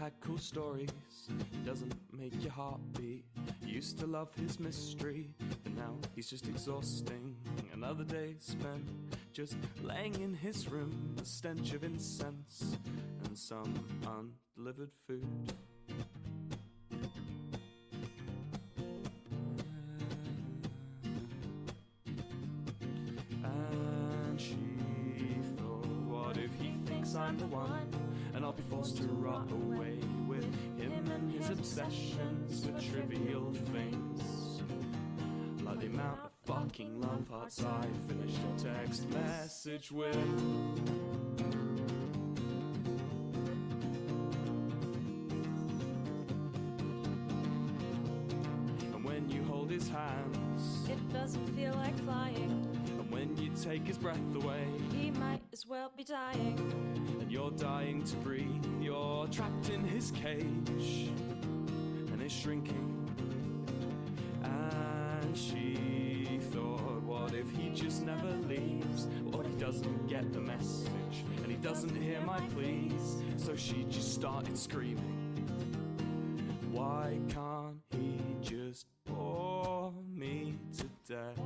had cool stories. He doesn't make your heart beat. Used to love his mystery, but now he's just exhausting. Another day spent just laying in his room, the stench of incense and some undelivered food. And she thought, what if he thinks I'm the one? And I'll be forced to rot away with him and his obsessions with trivial things, like the amount of fucking love hearts I finished a text message with. And when you hold his hands, it doesn't feel like flying. And when you take his breath away, He might as well be dying. and you're dying to breathe. You're trapped in his cage, and it's shrinking. And she thought, what if he just never leaves? What if he doesn't get the message, and he doesn't hear my pleas? So she just started screaming, why can't he just bore me to death?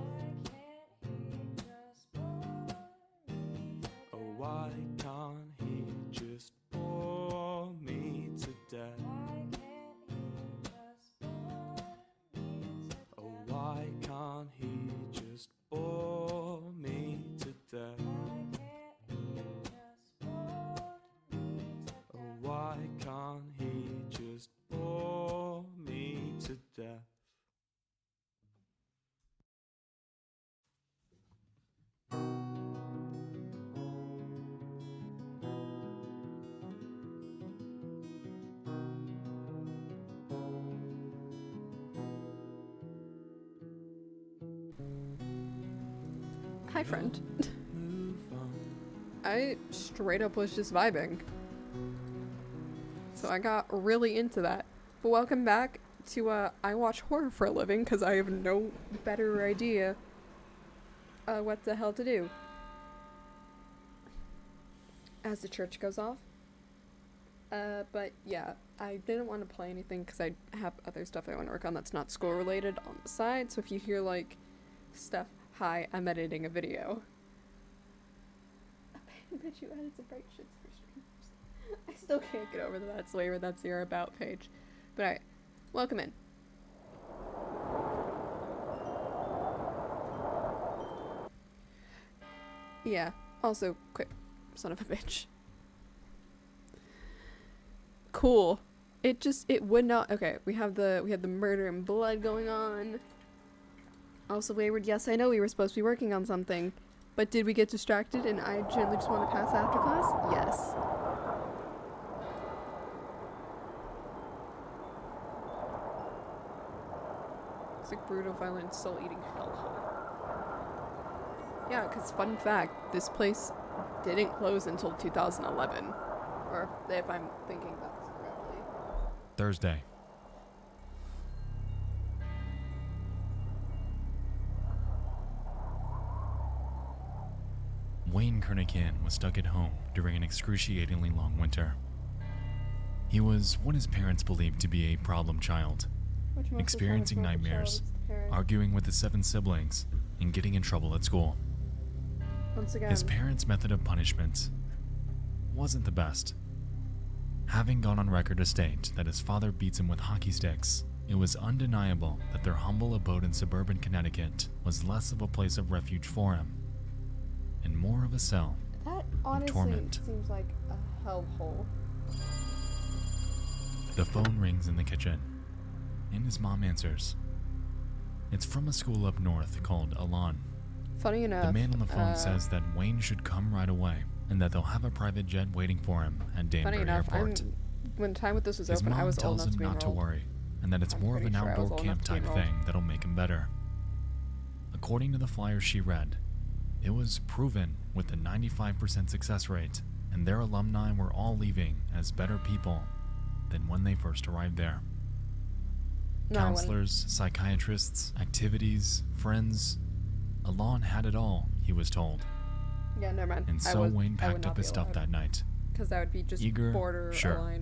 Oh, why can't he just bore me to death? Oh, why can't he just bore me to death? Oh, why can't he just bore me to death? Hi, friend. Move on. I straight up was just vibing. So I got really into that. But welcome back to, I watch horror for a living, because I have no better idea what the hell to do. As the church goes off. But yeah, I didn't want to play anything because I have other stuff I want to work on that's not school related on the side. So if you hear, like, stuff, hi, I'm editing a video. I bet you edit some bright shits for streamers. I still can't get over that's way where that's your about page. But alright, welcome in. Yeah, also, quick, son of a bitch. Cool. It would not, okay, we have the murder and blood going on. Also, Wayward, yes, I know we were supposed to be working on something, but did we get distracted and I generally just want to pass after class? Yes. It's like brutal, violent, soul-eating hellhole. Yeah, because fun fact, this place didn't close until 2011. Or if I'm thinking that's correctly. Thursday. Wayne Kernican was stuck at home during an excruciatingly long winter. He was what his parents believed to be a problem child, experiencing nightmares, arguing with his 7 siblings, and getting in trouble at school. Once again, His parents' method of punishment wasn't the best. Having gone on record to state that his father beats him with hockey sticks, it was undeniable that their humble abode in suburban Connecticut was less of a place of refuge for him, and more of a cell that of honestly torment. seems like a hellhole. The phone rings in the kitchen, and his mom answers. It's from a school up north called Alon. Funny enough, The man on the phone says that Wayne should come right away, and that they'll have a private jet waiting for him at funny Danbury enough, Airport. when time with this was His open, I mom was old tells enough to him be not to enrolled. worry, and that it's I'm more of pretty an sure I was outdoor old enough camp to be type enrolled. thing that'll make him better. According to the flyer she read, it was proven with a 95% success rate, and their alumni were all leaving as better people than when they first arrived there. No, I wouldn't. Counselors, psychiatrists, activities, friends. Alon had it all, he was told. Yeah, never mind. And so Wayne packed up his stuff that night. Because that would be just Eager, borderline. sure.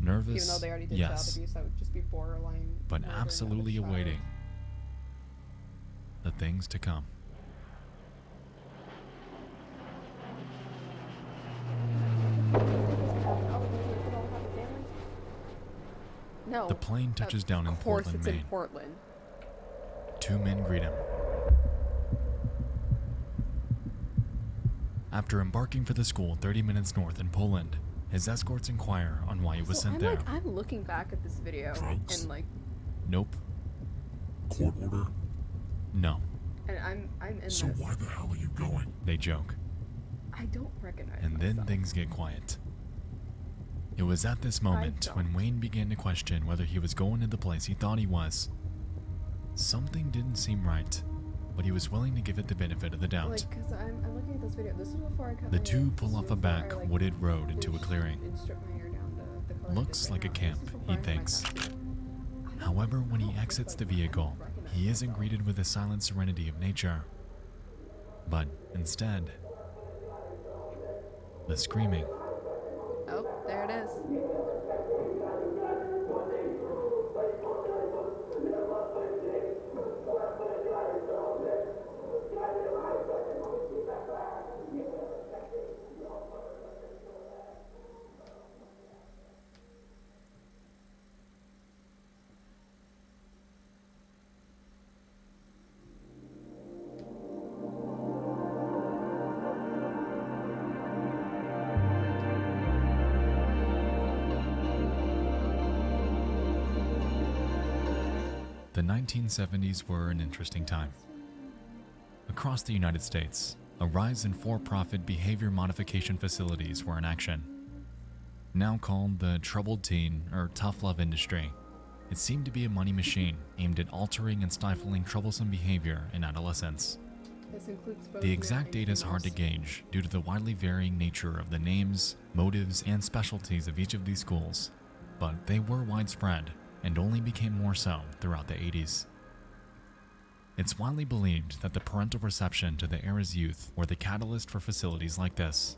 Nervous, Even though they already did yes, child abuse, that would just be borderline. but murdering of a absolutely child. awaiting the things to come. No. The plane touches down in Of course, Portland, it's Maine. in Portland. Two men greet him. After embarking for the school 30 minutes north in Poland, his escorts inquire on why he was So sent I'm there. like, I'm looking back at this video Drugs? and like, Nope. Court order? No. and I'm in So this. why the hell are you going? They joke. I don't recognize And then myself. things get quiet. It was at this moment when don't. Wayne began to question whether he was going to the place he thought he was. Something didn't seem right, but he was willing to give it the benefit of the doubt. Like, cause I'm looking at this video. This is before I cut The my two hair. pull This off is a before back I, like, wooded road into a bleached clearing. and stripped my hair down to the color Looks it is like a right now. camp, This is before he I had my thinks. tattoo. I However, when he don't exits the recognize vehicle, he isn't myself. greeted with the silent serenity of nature, but instead, the screaming. Oh, there it is. The 1970s were an interesting time. Across the United States, a rise in for-profit behavior modification facilities were in action. Now called the troubled teen or tough love industry, it seemed to be a money machine aimed at altering and stifling troublesome behavior in adolescents. This includes both The male exact and date is hard to females. gauge due to the widely varying nature of the names, motives, and specialties of each of these schools, but they were widespread and only became more so throughout the 80s. It's widely believed that the parental reception to the era's youth were the catalyst for facilities like this.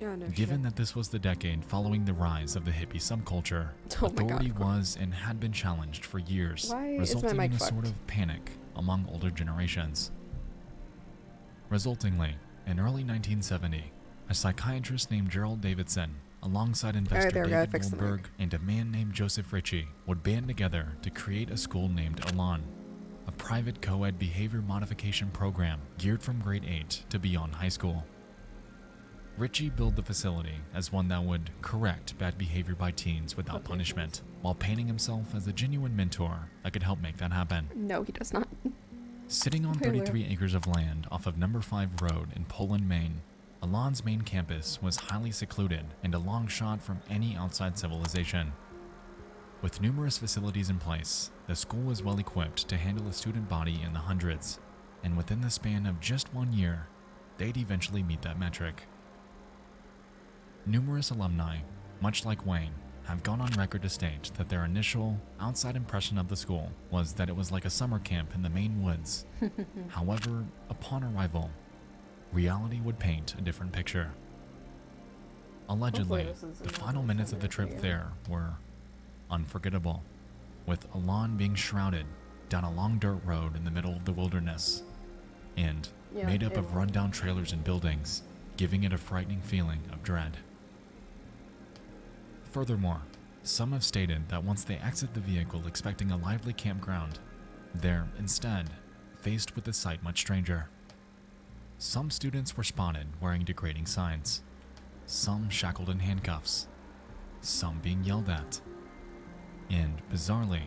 Yeah, no Given shit. that this was the decade following the rise of the hippie subculture, Oh my authority God. was and had been challenged for years, Why is my resulting mic in a fucked? sort of panic among older generations. Resultingly, in early 1970, a psychiatrist named Gerald Davidson, alongside investor there we go, I David fixed the mic. Goldberg and a man named Joseph Ritchie, would band together to create a school named Elan, a private co-ed behavior modification program geared from grade 8 to beyond high school. Ritchie billed the facility as one that would correct bad behavior by teens without Okay, punishment, while painting himself as a genuine mentor that could help make that happen. No, he does not. Sitting on Spoiler. 33 acres of land off of Number 5 Road in Poland, Maine, Elan's main campus was highly secluded and a long shot from any outside civilization. With numerous facilities in place, the school was well equipped to handle a student body in the hundreds, and within the span of just 1 year, they'd eventually meet that metric. Numerous alumni, much like Wayne, have gone on record to state that their initial, outside impression of the school was that it was like a summer camp in the Maine woods. However, upon arrival, reality would paint a different picture. Allegedly, this is the not final a minutes of the summer trip camp. there were unforgettable, with Elan being shrouded down a long dirt road in the middle of the wilderness, and Yeah, made up it of was. rundown trailers and buildings, giving it a frightening feeling of dread. Furthermore, some have stated that once they exit the vehicle expecting a lively campground, they're instead faced with a sight much stranger. Some students were spotted wearing degrading signs, some shackled in handcuffs, some being yelled at, and bizarrely,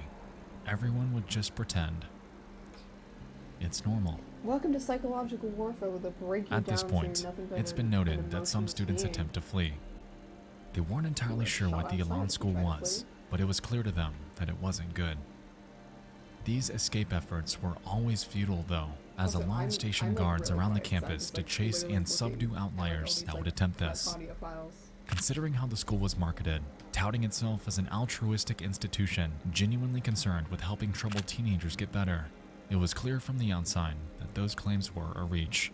everyone would just pretend it's normal. Welcome to psychological warfare with a break you At this down point, to nothing but it's an- been an noted that some emotional students skiing. attempt to flee. They weren't entirely were sure shot what the outside Elan if you school tried to was, flee. but it was clear to them that it wasn't good. These escape efforts were always futile though, as Also, Elan I'm stationed like guards really around the quiet, so I'm campus just, to like, chase literally and looking subdue at, like, all outliers these, that would like, attempt like, this. audio files. Considering how the school was marketed, touting itself as an altruistic institution genuinely concerned with helping troubled teenagers get better, it was clear from the outside that those claims were a reach.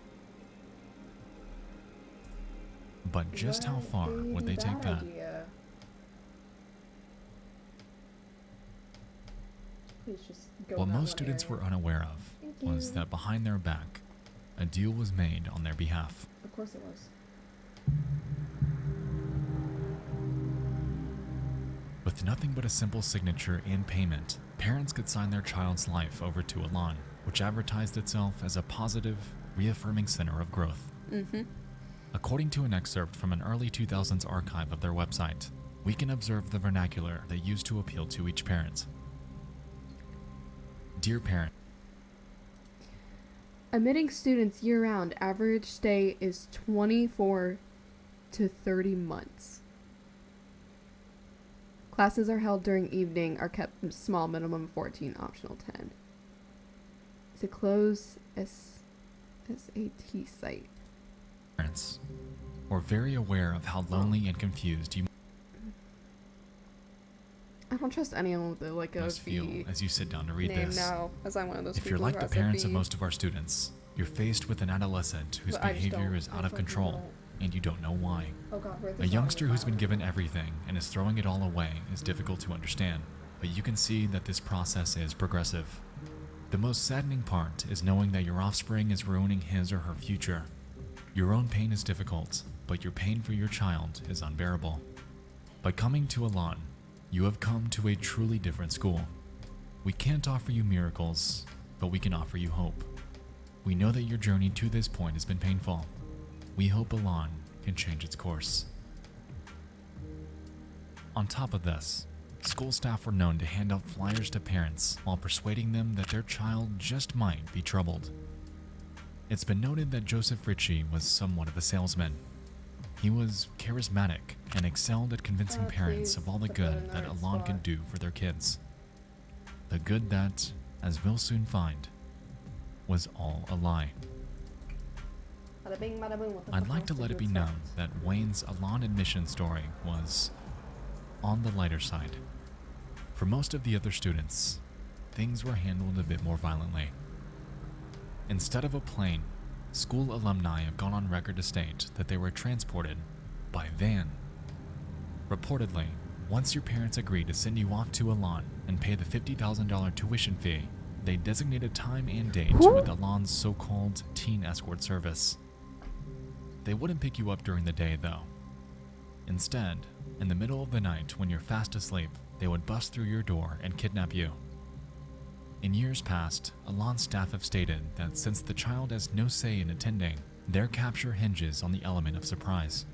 But just how That far is would they a take bad that? idea. Please just go What that most one students area. were unaware of Thank was you. that behind their back, a deal was made on their behalf. Of course it was. With nothing but a simple signature and payment, parents could sign their child's life over to Elan, which advertised itself as a positive, reaffirming center of growth. Mm-hmm. According to an excerpt from an early 2000s archive of their website, we can observe the vernacular they used to appeal to each parent. Dear parent, Admitting students year-round, average stay is 24 to 30 months. Classes are held during evening, are kept small, minimum 14, optional 10. It's a closed SAT site. parents were very aware of how lonely and confused you I don't trust anyone with like a must feel V as you sit down to read name this. now, as I'm one of those If people you're like who the has a parents of V. most of our students, you're faced with an adolescent whose But I just behavior don't. is I out of fucking control, don't. and you don't know why. Oh God, A youngster who's been given everything and is throwing it all away is difficult to understand, but you can see that this process is progressive. The most saddening part is knowing that your offspring is ruining his or her future. Your own pain is difficult, but your pain for your child is unbearable. By coming to Elan, you have come to a truly different school. We can't offer you miracles, but we can offer you hope. We know that your journey to this point has been painful. We hope Elan can change its course. On top of this, school staff were known to hand out flyers to parents while persuading them that their child just might be troubled. It's been noted that Joseph Ritchie was somewhat of a salesman. He was charismatic and excelled at convincing parents please of all the put that in good the that right Elan can spot. do for their kids. The good that, as we'll soon find, was all a lie. Bada bing, bada boom, what the I'd fuck like else to did let you it be known expect? that Wayne's Elan admission story was on the lighter side. For most of the other students, things were handled a bit more violently. Instead of a plane, school alumni have gone on record to state that they were transported by van. Reportedly, once your parents agreed to send you off to Elan and pay the $50,000 tuition fee, they designated time and date with Elan's so-called teen escort service. They wouldn't pick you up during the day, though. Instead, in the middle of the night when you're fast asleep, they would bust through your door and kidnap you. In years past, Elan staff have stated that since the child has no say in attending, their capture hinges on the element of surprise.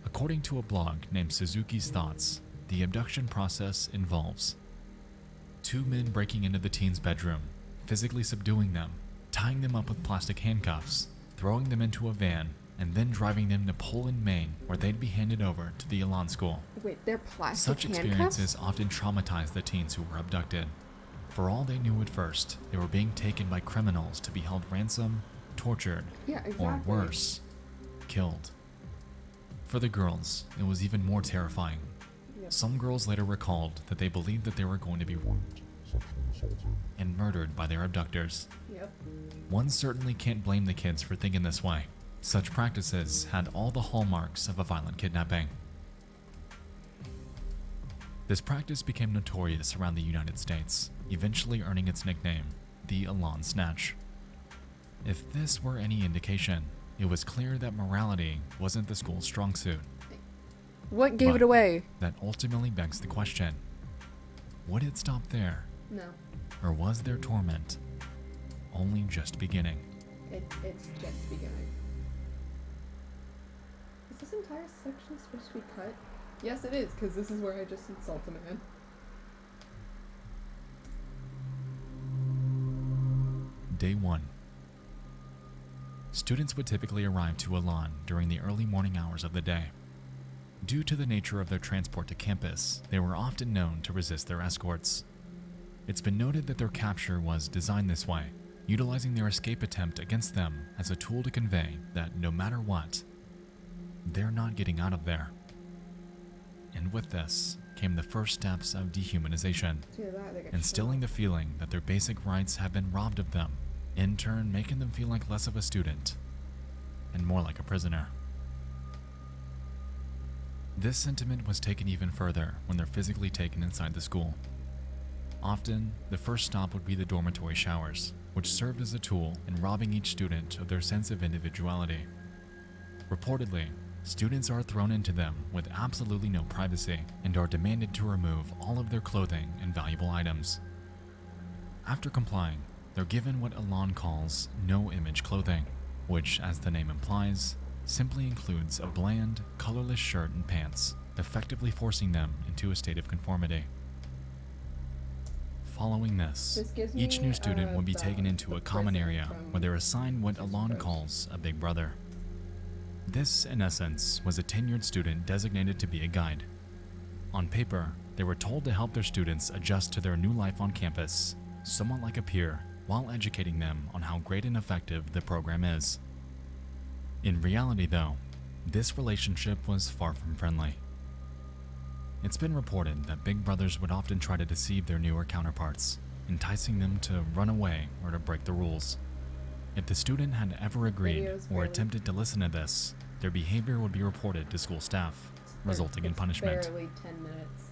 According to a blog named Suzuki's Thoughts, the abduction process involves 2 men breaking into the teen's bedroom, physically subduing them, tying them up with plastic handcuffs, throwing them into a van, and then driving them to Poland, Maine, where they'd be handed over to the Elan school. Wait, they're plastic Such handcuffs? experiences often traumatize the teens who were abducted. For all they knew at first, they were being taken by criminals to be held ransom, tortured, Yeah, exactly. or worse, killed. For the girls, it was even more terrifying. Yep. Some girls later recalled that they believed that they were going to be and murdered by their abductors. Yep. One certainly can't blame the kids for thinking this way. Such practices had all the hallmarks of a violent kidnapping. This practice became notorious around the United States, eventually earning its nickname, the Elan Snatch. If this were any indication, it was clear that morality wasn't the school's strong suit. What gave But- it away? That ultimately begs the question, would it stop there, No. or was their torment only just beginning? It's just beginning. Is this entire section supposed to be cut? Yes, it is, because this is where I just insult a man. Day 1. Students would typically arrive to Elan during the early morning hours of the day. Due to the nature of their transport to campus, they were often known to resist their escorts. It's been noted that their capture was designed this way, utilizing their escape attempt against them as a tool to convey that no matter what, they're not getting out of there. And with this came the first steps of dehumanization, See that? They get instilling the feeling that their basic rights have been robbed of them, in turn making them feel like less of a student and more like a prisoner. This sentiment was taken even further when they're physically taken inside the school. Often, the first stop would be the dormitory showers, which served as a tool in robbing each student of their sense of individuality. Reportedly, students are thrown into them with absolutely no privacy and are demanded to remove all of their clothing and valuable items. After complying, they're given what Alon calls no-image clothing, which, as the name implies, simply includes a bland, colorless shirt and pants, effectively forcing them into a state of conformity. Following this, This gives each me, new student will be taken into the a common prison area from where they're assigned what Alon Sisters. calls a big brother. This, in essence, was a tenured student designated to be a guide. On paper, they were told to help their students adjust to their new life on campus, somewhat like a peer, while educating them on how great and effective the program is. In reality, though, this relationship was far from friendly. It's been reported that big brothers would often try to deceive their newer counterparts, enticing them to run away or to break the rules. If the student had ever agreed Video's or barely- attempted to listen to this, their behavior would be reported to school staff, resulting in It's punishment. barely 10 minutes.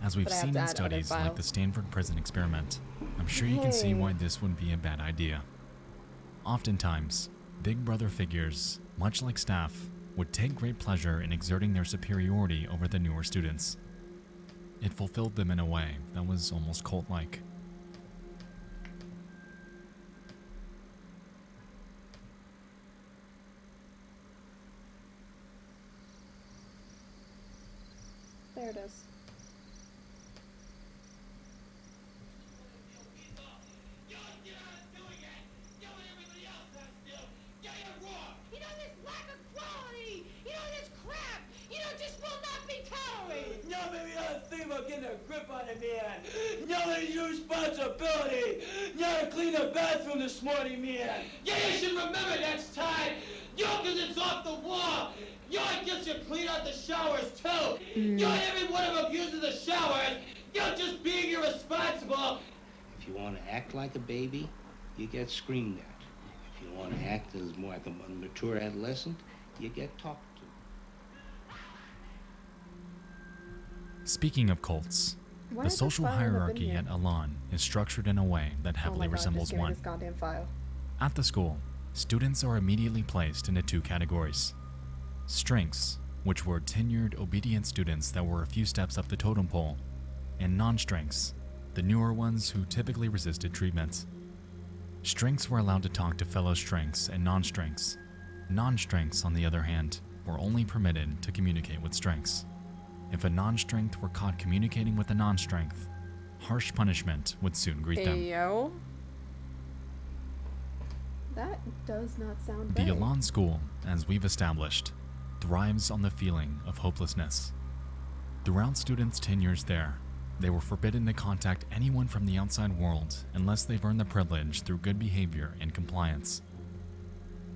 As we've but I have seen to in add other studies like the files. Stanford Prison Experiment, I'm sure you can see Hey. why this would be a bad idea. Oftentimes, big brother figures, much like staff, would take great pleasure in exerting their superiority over the newer students. It fulfilled them in a way that was almost cult-like. There it is. You know, this lack of quality! You know, this crap! You know, just will not be tolerated! No, baby, you gotta think about getting a grip on it, man. You know, it's your responsibility. You gotta clean the bathroom this morning, man. Yeah, you should remember next time. You know, 'cause it's off the wall. You know, I guess you clean out the showers, too. You know, every one of them uses the showers. You know, just being irresponsible. If you want to act like a baby, you get screamed at. If you want to act as more like a mature adolescent, you get talked to. Speaking of cults, Why the is this social file end up in hierarchy here? at Alon is structured in a way that Oh heavily my God, resembles just give me one. this goddamn file. At the school, students are immediately placed into two categories. Strengths, which were tenured, obedient students that were a few steps up the totem pole, and non-strengths, the newer ones who typically resisted treatment. Strengths were allowed to talk to fellow strengths and non-strengths. Non-strengths, on the other hand, were only permitted to communicate with strengths. If a non-strength were caught communicating with a non-strength, harsh punishment would soon greet them. Ayo. That does not sound The right. Alon School, as we've established, thrives on the feeling of hopelessness. Throughout students' tenures there, they were forbidden to contact anyone from the outside world unless they've earned the privilege through good behavior and compliance.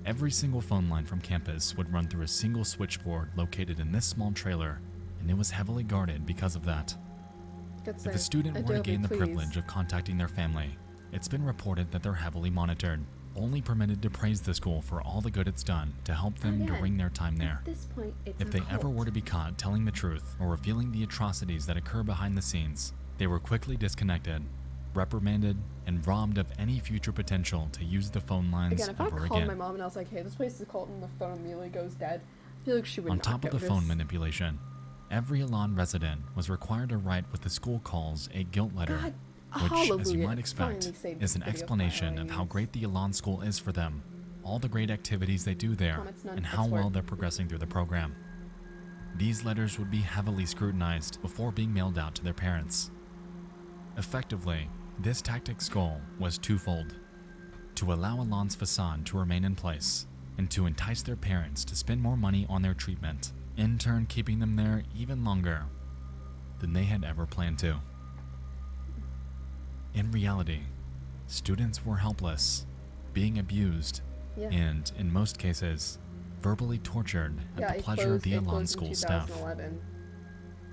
Every single phone line from campus would run through a single switchboard located in this small trailer, and it was heavily guarded because of that. Good If sir. a student were to Adobe, gain the please. privilege of contacting their family, it's been reported that they're heavily monitored, only permitted to praise the school for all the good it's done to help them Again, during their time there. At this point, it's If a they cult. ever were to be caught telling the truth or revealing the atrocities that occur behind the scenes, they were quickly disconnected, reprimanded, and robbed of any future potential to use the phone lines Again, if I ever called again. my mom and I was like, hey, this place is a cult and the phone immediately goes dead, I feel like she would On not top of the notice. phone manipulation, every Alon resident was required to write what the school calls a guilt letter, God, which, as you hallelujah, might expect, finally saved is this an video explanation file, of how yes. great the Alon School is for them, all the great activities they do there, Comments none, and how that's well word. they're progressing through the program. These letters would be heavily scrutinized before being mailed out to their parents. Effectively, this tactic's goal was twofold: to allow Alon's facade to remain in place, and to entice their parents to spend more money on their treatment, in turn keeping them there even longer than they had ever planned to. In reality, students were helpless, being abused, Yeah. and, in most cases, verbally tortured at Yeah, the it pleasure of closed- the it Alon closed in School staff. 2011.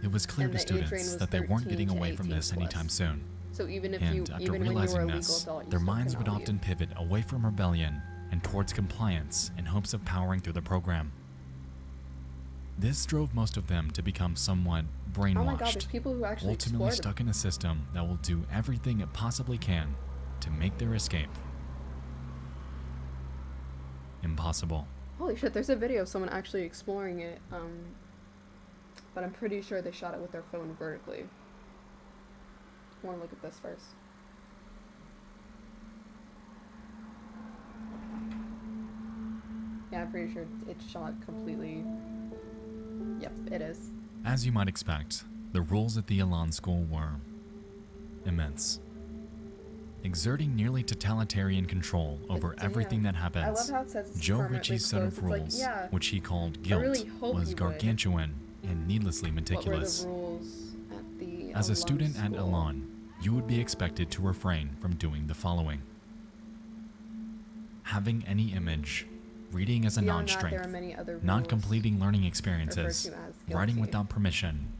It was clear And to the age range students was that they weren't 13 getting to away from 18 this anytime plus. soon. So even if And you, after even when you were realizing a legal this, adult, you their still minds would cannot often leave. pivot away from rebellion and towards compliance in hopes of powering through the program. This drove most of them to become somewhat brainwashed, Oh my god, there's people who actually ultimately explore the- stuck in a system that will do everything it possibly can to make their escape impossible. Holy shit, there's a video of someone actually exploring it, but I'm pretty sure they shot it with their phone vertically. I want to look at this first. Yeah, I'm pretty sure it's shot completely. Yep, it is. As you might expect, the rules at the Elan school were immense, exerting nearly totalitarian control over But everything damn, that I happens. love how it says it's Joe permanently Ritchie's set of closed. It's like, rules, yeah, which he called I guilt, really hope was you would. gargantuan and needlessly What were meticulous. the rules at the As a Elan student at school? Elan, you would be expected to refrain from doing the following: having any image, reading as a Beyond that, there are non-strength, many other not rules completing learning experiences, referred to as writing guilty. without permission,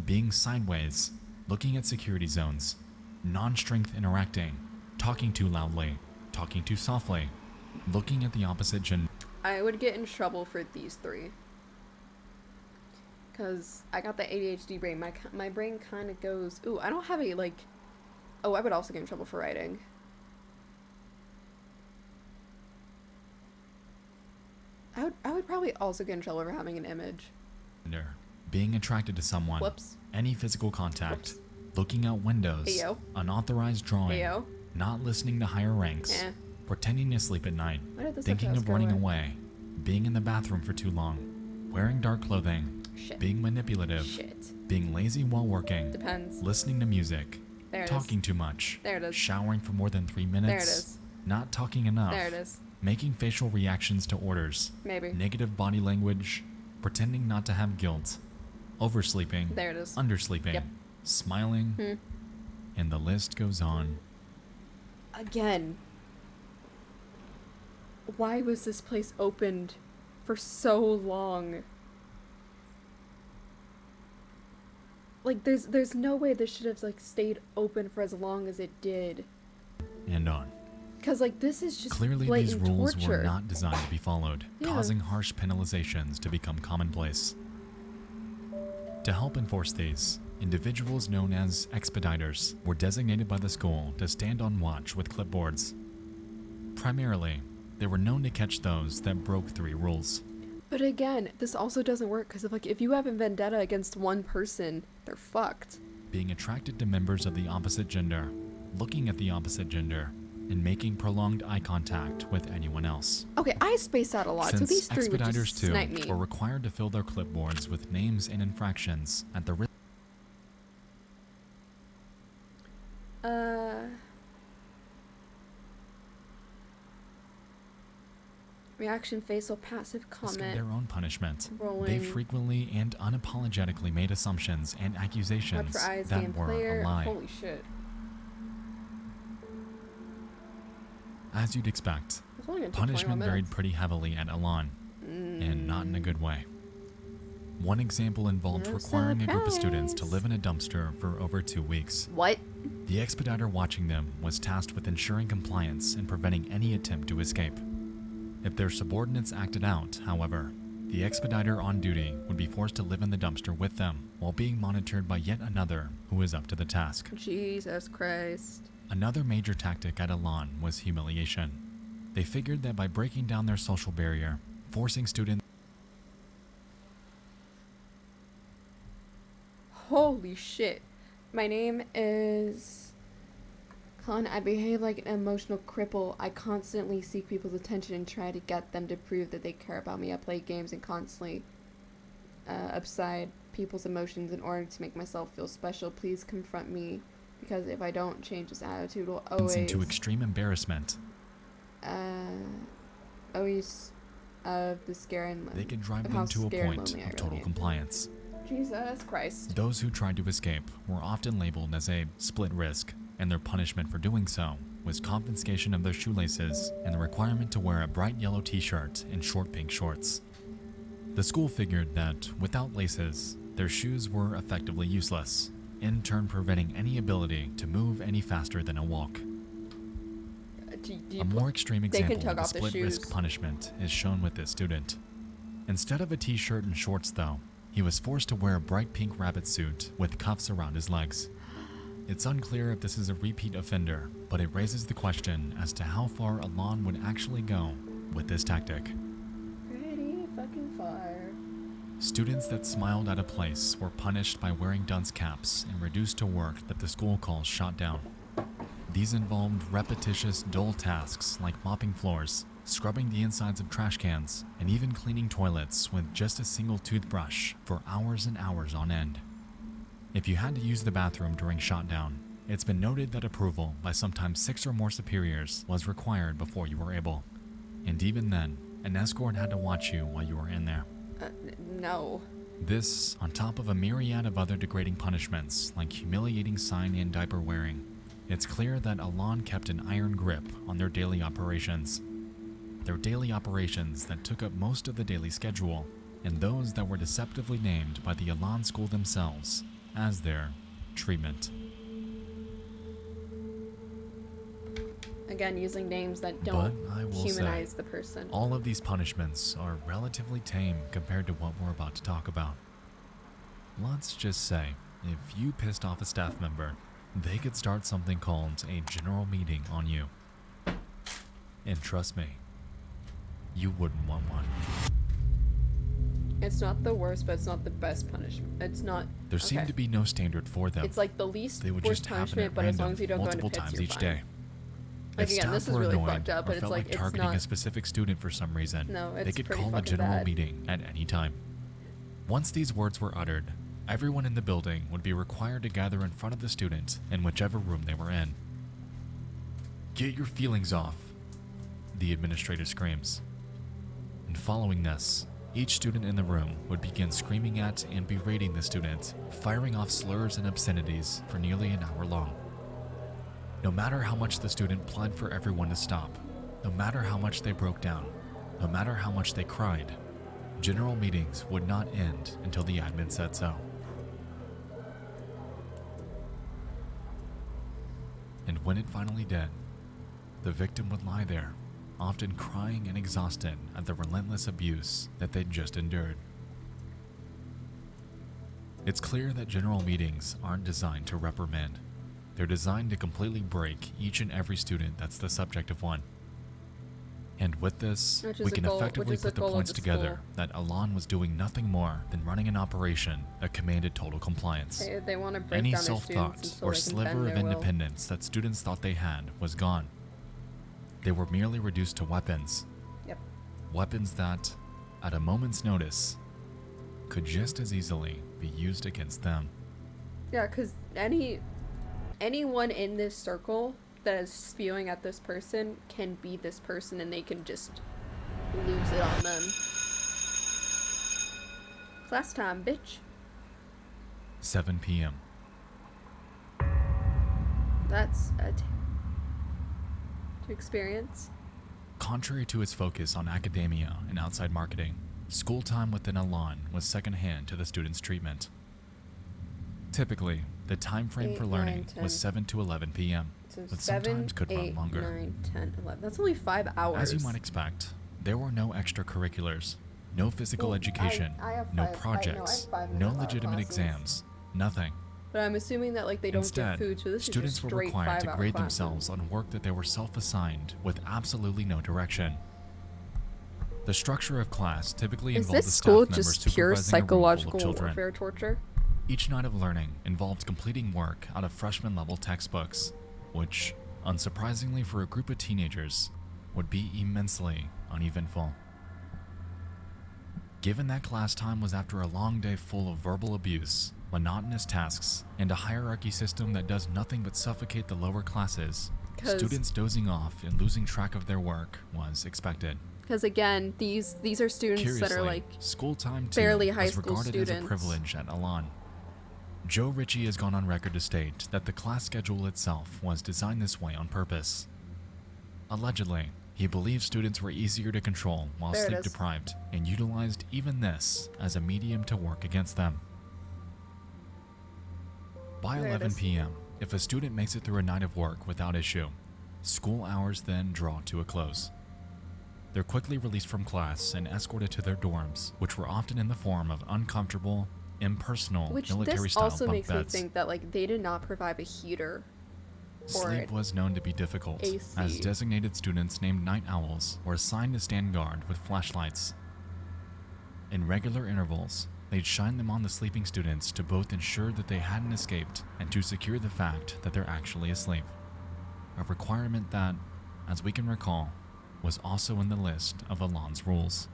being sideways, looking at security zones, non-strength interacting, talking too loudly, talking too softly, looking at the opposite gender. I would get in trouble for these three. Because I got the ADHD brain. My brain kind of goes, ooh, I don't have a, like... Oh, I would also get in trouble for writing. I would probably also get in trouble for having an image. Being attracted to someone, Whoops. any physical contact, Whoops. looking out windows, Heyo. unauthorized drawing, Heyo. not listening to higher ranks, Eh. pretending to sleep at night, Why did the thinking subtitles of go running away? away, being in the bathroom for too long, wearing dark clothing, Shit. being manipulative, Shit. being lazy while working, Depends. listening to music, There it is. talking too much, There it is. showering for more than 3 minutes, There it is. not talking enough, There it is. making facial reactions to orders, Maybe. negative body language, pretending not to have guilt, oversleeping, There it is. undersleeping, Yep. smiling, Hmm. and the list goes on. Again. Why was this place opened for so long? Like, there's no way this should have, like, stayed open for as long as it did. And on. Because, like, this is just Clearly, these blatant rules torture. were not designed to be followed, Yeah. causing harsh penalizations to become commonplace. To help enforce these, individuals known as expediters were designated by the school to stand on watch with clipboards. Primarily, they were known to catch those that broke 3 rules. But again, this also doesn't work because if you have a vendetta against one person, they're fucked. Being attracted to members of the opposite gender, looking at the opposite gender, and making prolonged eye contact with anyone else. Okay, I spaced out a lot, so Since these three would expediters just snipe me. too were required to fill their clipboards with names and infractions at the risk. Reaction, facial, passive Of comment. their own punishment. They Rolling. frequently and unapologetically made assumptions and Watch accusations for eyes, that game were player. a lie. Holy shit. As you'd expect, It's only gonna take 21 punishment varied minutes. pretty heavily at Elan, and not in a good way. One example involved No requiring a group of students to surprise. live in a dumpster for over 2 weeks. What? The expediter watching them was tasked with ensuring compliance and preventing any attempt to escape. If their subordinates acted out, however, the expediter on duty would be forced to live in the dumpster with them while being monitored by yet another who was up to the task. Jesus Christ. Another major tactic at Elan was humiliation. They figured that by breaking down their social barrier, forcing students Holy shit. My name is Con. I behave like an emotional cripple. I constantly seek people's attention and try to get them to prove that they care about me. I play games and constantly upside people's emotions in order to make myself feel special. Please confront me, because if I don't change this attitude, will always into extreme embarrassment. always of the scare and They could drive of them how to a scared and point lonely I of really total am. compliance. Jesus Christ. Those who tried to escape were often labeled as a split risk, and their punishment for doing so was confiscation of their shoelaces and the requirement to wear a bright yellow t-shirt and short pink shorts. The school figured that, without laces, their shoes were effectively useless, in turn preventing any ability to move any faster than a walk. A more extreme They can example tug of a off the split risk shoes. punishment is shown with this student. Instead of a t-shirt and shorts though, He was forced to wear a bright pink rabbit suit with cuffs around his legs. It's unclear if this is a repeat offender, but it raises the question as to how far Alon would actually go with this tactic. Pretty fucking far. Students that smiled at a place were punished by wearing dunce caps and reduced to work that the school calls shot down. These involved repetitious, dull tasks like mopping floors, scrubbing the insides of trash cans, and even cleaning toilets with just a single toothbrush for hours and hours on end. If you had to use the bathroom during shotdown, it's been noted that approval by sometimes 6 or more superiors was required before you were able. And even then, an escort had to watch you while you were in there. No. This, on top of a myriad of other degrading punishments like humiliating sign and diaper wearing, it's clear that Alon kept an iron grip on their daily operations. Their daily operations that took up most of the daily schedule, and those that were deceptively named by the Alon school themselves as their treatment. Again, using names that But don't I will humanize say, the person. all of these punishments are relatively tame compared to what we're about to talk about. Let's just say, if you pissed off a staff member, they could start something called a general meeting on you. And trust me, you wouldn't want one. It's not the worst, but it's not the best punishment. It's not. There seemed to be no standard for them. It's like the least They would worst just happen punishment, at but as long random, as you don't go into multiple pits, times you're each fine. day. Like, If again, staff this is were really annoyed fucked up, or but it's felt like, like it's targeting a not- specific student for some reason, No, they it's could pretty call a fucking general bad. meeting at any time. Once these words were uttered, everyone in the building would be required to gather in front of the student in whichever room they were in. "Get your feelings off," the administrator screams. And following this, each student in the room would begin screaming at and berating the student, firing off slurs and obscenities for nearly an hour long. No matter how much the student pled for everyone to stop, no matter how much they broke down, no matter how much they cried, general meetings would not end until the admin said so. And when it finally did, the victim would lie there, often crying and exhausted at the relentless abuse that they'd just endured. It's clear that general meetings aren't designed to reprimand. They're designed to completely break each and every student that's the subject of one. And with this, Which is we a can goal- effectively which is put a the goal of points the together school. that Alon was doing nothing more than running an operation that commanded total compliance. They want to break Any down their students self-thought until or they can sliver bend of their will. independence that students thought they had was gone. They were merely reduced to weapons. Yep. Weapons that, at a moment's notice, could just as easily be used against them. Yeah, because anyone in this circle that is spewing at this person can be this person, and they can just lose it on them. Class time, bitch. 7 p.m. That's to experience. Contrary to its focus on academia and outside marketing, school time within Alon was secondhand to the students' treatment. Typically, the time frame 8, for 9, learning 10. was 7 to 11 p.m., So but 7, sometimes could 8, run longer. 9, 10, 11. That's only 5 hours. As you might expect, there were no extracurriculars, no physical Well, education, I have no 5 I know, I have projects, 5 no minute legitimate classes. exams, nothing. But I'm assuming that like they don't Instead, give food, so this students is just were straight required to 5-hour grade classes. themselves on work that they were self-assigned with absolutely no direction. The structure of class typically Is involved this a school staff member just pure supervising a room full psychological of children. warfare torture? Each night of learning involved completing work out of freshman-level textbooks, which, unsurprisingly for a group of teenagers, would be immensely uneventful. Given that class time was after a long day full of verbal abuse, monotonous tasks, and a hierarchy system that does nothing but suffocate the lower classes, 'Cause- students dozing off and losing track of their work was expected. Because again, these are students Curiously, that are like school time too barely high was school regarded as a students. privilege at Alon. Joe Ritchie has gone on record to state that the class schedule itself was designed this way on purpose. Allegedly, he believes students were easier to control while There it sleep is. deprived, and utilized even this as a medium to work against them. By There it 11 is. p.m., if a student makes it through a night of work without issue, school hours then draw to a close. They're quickly released from class and escorted to their dorms, which were often in the form of uncomfortable, impersonal, Which military this style also bunk makes beds. me think that like they did not provide a heater or Sleep was known to be difficult, AC. as designated students named night owls were assigned to stand guard with flashlights. In regular intervals, they'd shine them on the sleeping students to both ensure that they hadn't escaped and to secure the fact that they're actually asleep. A requirement that, as we can recall, was also in the list of Elan's rules.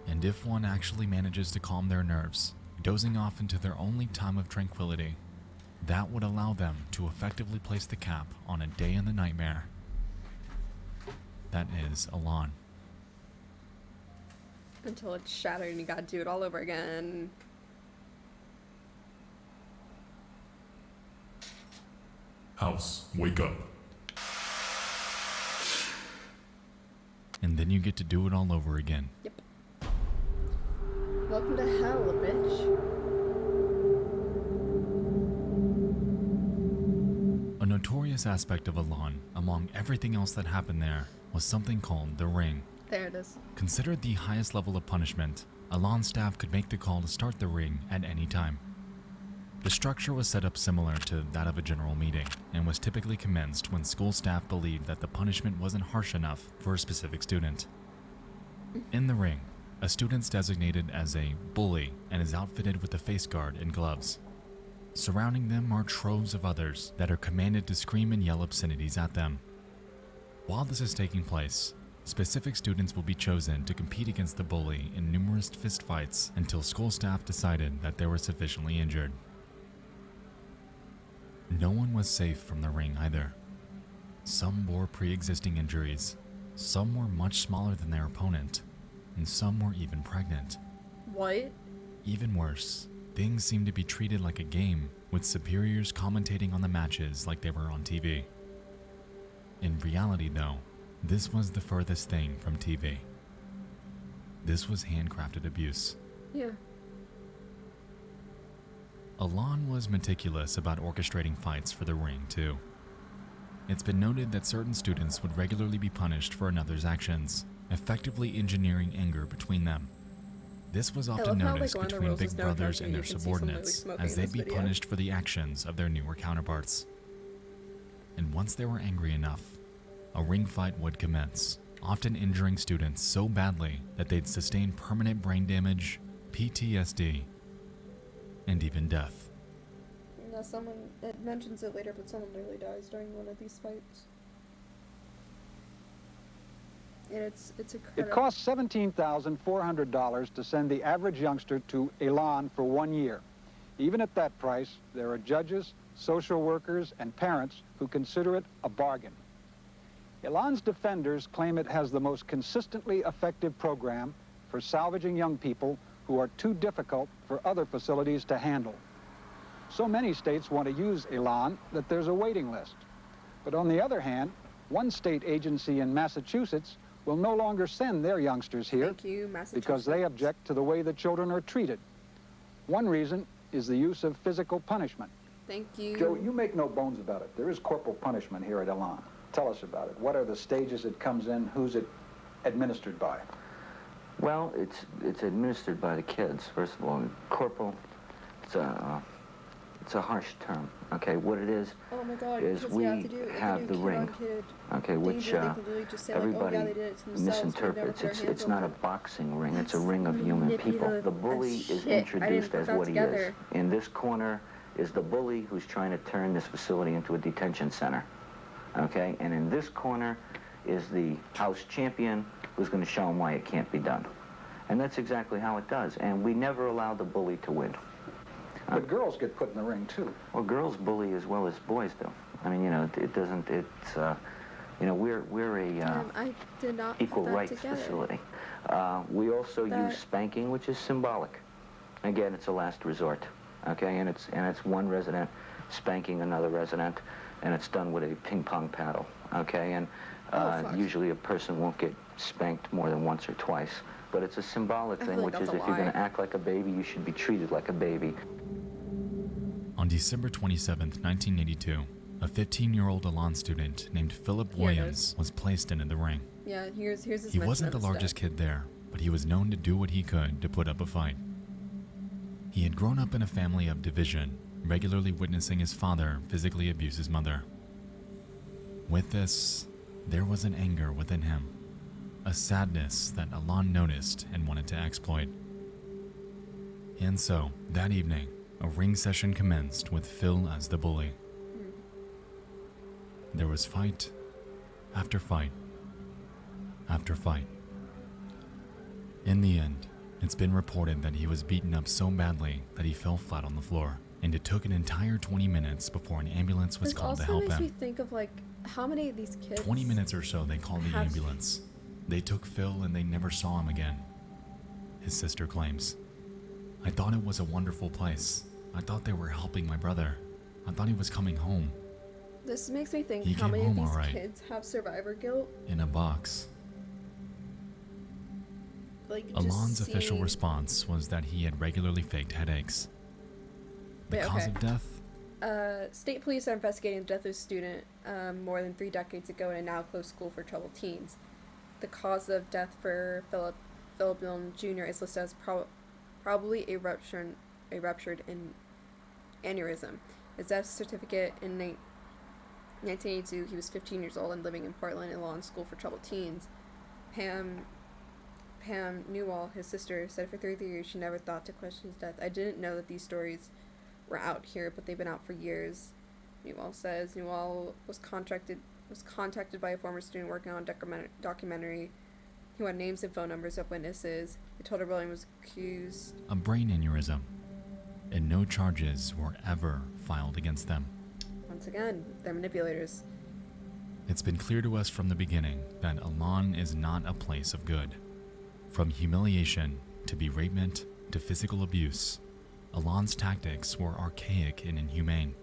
And if one actually manages to calm their nerves, dozing off into their only time of tranquility, that would allow them to effectively place the cap on a day in the nightmare. That is Elan. until it's shattered and you gotta do it all over again. House, wake up. And then you get to do it all over again. Yep. Welcome to hell, bitch. A notorious aspect of Elan, among everything else that happened there, was something called the Ring. There it is. Considered the highest level of punishment, Elan staff could make the call to start the Ring at any time. The structure was set up similar to that of a general meeting, and was typically commenced when school staff believed that the punishment wasn't harsh enough for a specific student. In the Ring, a student's designated as a bully and is outfitted with a face guard and gloves. Surrounding them are troves of others that are commanded to scream and yell obscenities at them. While this is taking place, specific students will be chosen to compete against the bully in numerous fistfights until school staff decided that they were sufficiently injured. No one was safe from the Ring either. Some bore pre-existing injuries, some were much smaller than their opponent, and some were even pregnant. What? Even worse, things seemed to be treated like a game, with superiors commentating on the matches like they were on TV. In reality though, this was the furthest thing from TV. This was handcrafted abuse. Yeah. Elan was meticulous about orchestrating fights for the Ring too. It's been noted that certain students would regularly be punished for another's actions, effectively engineering anger between them. This was often love how, noticed one of the between rules big is no brothers touching. and You their can see someone, like, subordinates, smoking as in they'd this be video. punished for the actions of their newer counterparts. And once they were angry enough, a ring fight would commence, often injuring students so badly that they'd sustain permanent brain damage, PTSD, and even death. Yeah, it mentions it later, but someone nearly dies during one of these fights. And it's incredible. It costs $17,400 to send the average youngster to Elan for 1 year. Even at that price, there are judges, social workers, and parents who consider it a bargain. Elan's defenders claim it has the most consistently effective program for salvaging young people who are too difficult for other facilities to handle. So many states want to use Elan that there's a waiting list. But on the other hand, one state agency in Massachusetts will no longer send their youngsters here Thank you, Massachusetts. because they object to the way the children are treated. One reason is the use of physical punishment. Thank you. Joe, you make no bones about it. There is corporal punishment here at Elan. Tell us about it. What are the stages it comes in? Who's it administered by? Well, it's administered by the kids. First of all, corporal. It's a harsh term. Okay, what it is Oh my God, is because we you have to do it. have the ring. Okay, which everybody misinterprets. It's not a boxing ring. It's a ring of human people. The bully is introduced as what he is. In this corner is the bully who's trying to turn this facility into a detention center. Okay, and in this corner is the house champion who's going to show him why it can't be done. And that's exactly how it does. And we never allow the bully to win. But girls get put in the ring, too. Well, girls bully as well as boys do. I mean, you know, it doesn't, it's, you know, we're a I did not equal put that rights together. facility. We also use spanking, which is symbolic. Again, it's a last resort, okay? And it's one resident spanking another resident, and it's done with a ping pong paddle, okay? And usually a person won't get spanked more than once or twice. But it's a symbolic thing, which is if you're going to act like a baby, you should be treated like a baby. On December 27, 1982, a 15-year-old Elan student named Philip Here it Williams was placed into the ring. Yeah, here's his He mention wasn't of the his largest death. kid there, but he was known to do what he could to put up a fight. He had grown up in a family of division, regularly witnessing his father physically abuse his mother. With this, there was an anger within him, a sadness that Elan noticed and wanted to exploit. And so, that evening, a ring session commenced with Phil as the bully. There was fight after fight after fight. In the end, it's been reported that he was beaten up so badly that he fell flat on the floor, and it took an entire 20 minutes before an ambulance was This called to also help makes him. me think of like how many of these kids 20 minutes or so they called the have- ambulance. They took Phil and they never saw him again. His sister claims, "I thought it was a wonderful place. I thought they were helping my brother. I thought he was coming home This makes me think He how came many of home these all right. kids have survivor guilt. in a box." Like Elan's just official seeing- response was that he had regularly faked headaches. The Wait, cause okay. of death? State police are investigating the death of a student more than 3 decades ago in a now closed school for troubled teens. The cause of death for Philip Milne Jr. is listed as probably a ruptured aneurysm. His death certificate in 1982, he was 15 years old and living in Portland in law school for troubled teens. Pam Newell, his sister, said for 33 years she never thought to question his death. "I didn't know that these stories were out here, but they've been out for years," Newell says. Newell was contacted by a former student working on a documentary who had names and phone numbers of witnesses. They told her William was accused. A brain aneurysm. And no charges were ever filed against them. Once again, they're manipulators. It's been clear to us from the beginning that Elan is not a place of good. From humiliation to beratement to physical abuse, Elan's tactics were archaic and inhumane.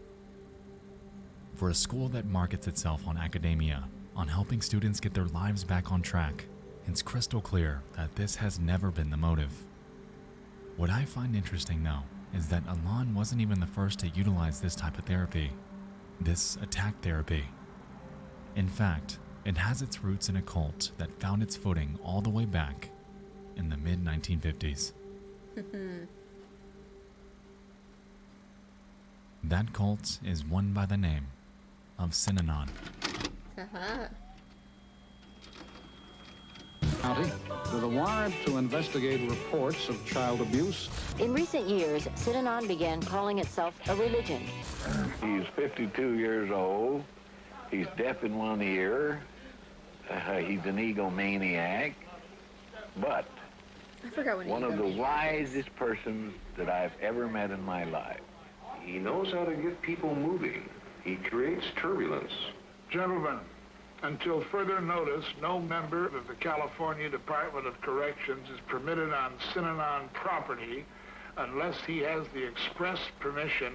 For a school that markets itself on academia, on helping students get their lives back on track, it's crystal clear that this has never been the motive. What I find interesting, though, is that Elan wasn't even the first to utilize this type of therapy, this attack therapy. In fact, it has its roots in a cult that found its footing all the way back in the mid-1950s. That cult is one by the name of Synanon. Haha. County with a warrant to investigate reports of child abuse. In recent years, Synanon began calling itself a religion. He's 52 years old. He's deaf in one ear. He's an egomaniac. But I forgot what one of the wisest persons that I've ever met in my life. He knows how to get people moving. He creates turbulence. Gentlemen, until further notice, no member of the California Department of Corrections is permitted on Synanon property unless he has the express permission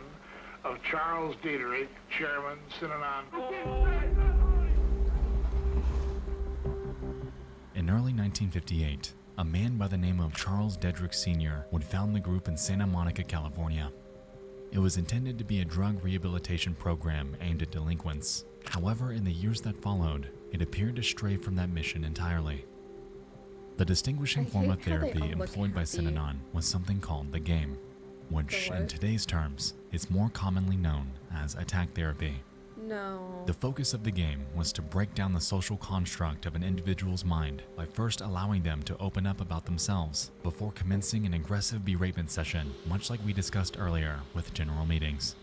of Charles Dieterich, Chairman, Synanon. In early 1958, a man by the name of Charles Dedrick Sr. would found the group in Santa Monica, California. It was intended to be a drug rehabilitation program aimed at delinquents. However, in the years that followed, it appeared to stray from that mission entirely. The distinguishing form of therapy employed by Synanon was something called the game, which in today's terms is more commonly known as attack therapy. No. The focus of the game was to break down the social construct of an individual's mind by first allowing them to open up about themselves before commencing an aggressive beratement session, much like we discussed earlier with general meetings.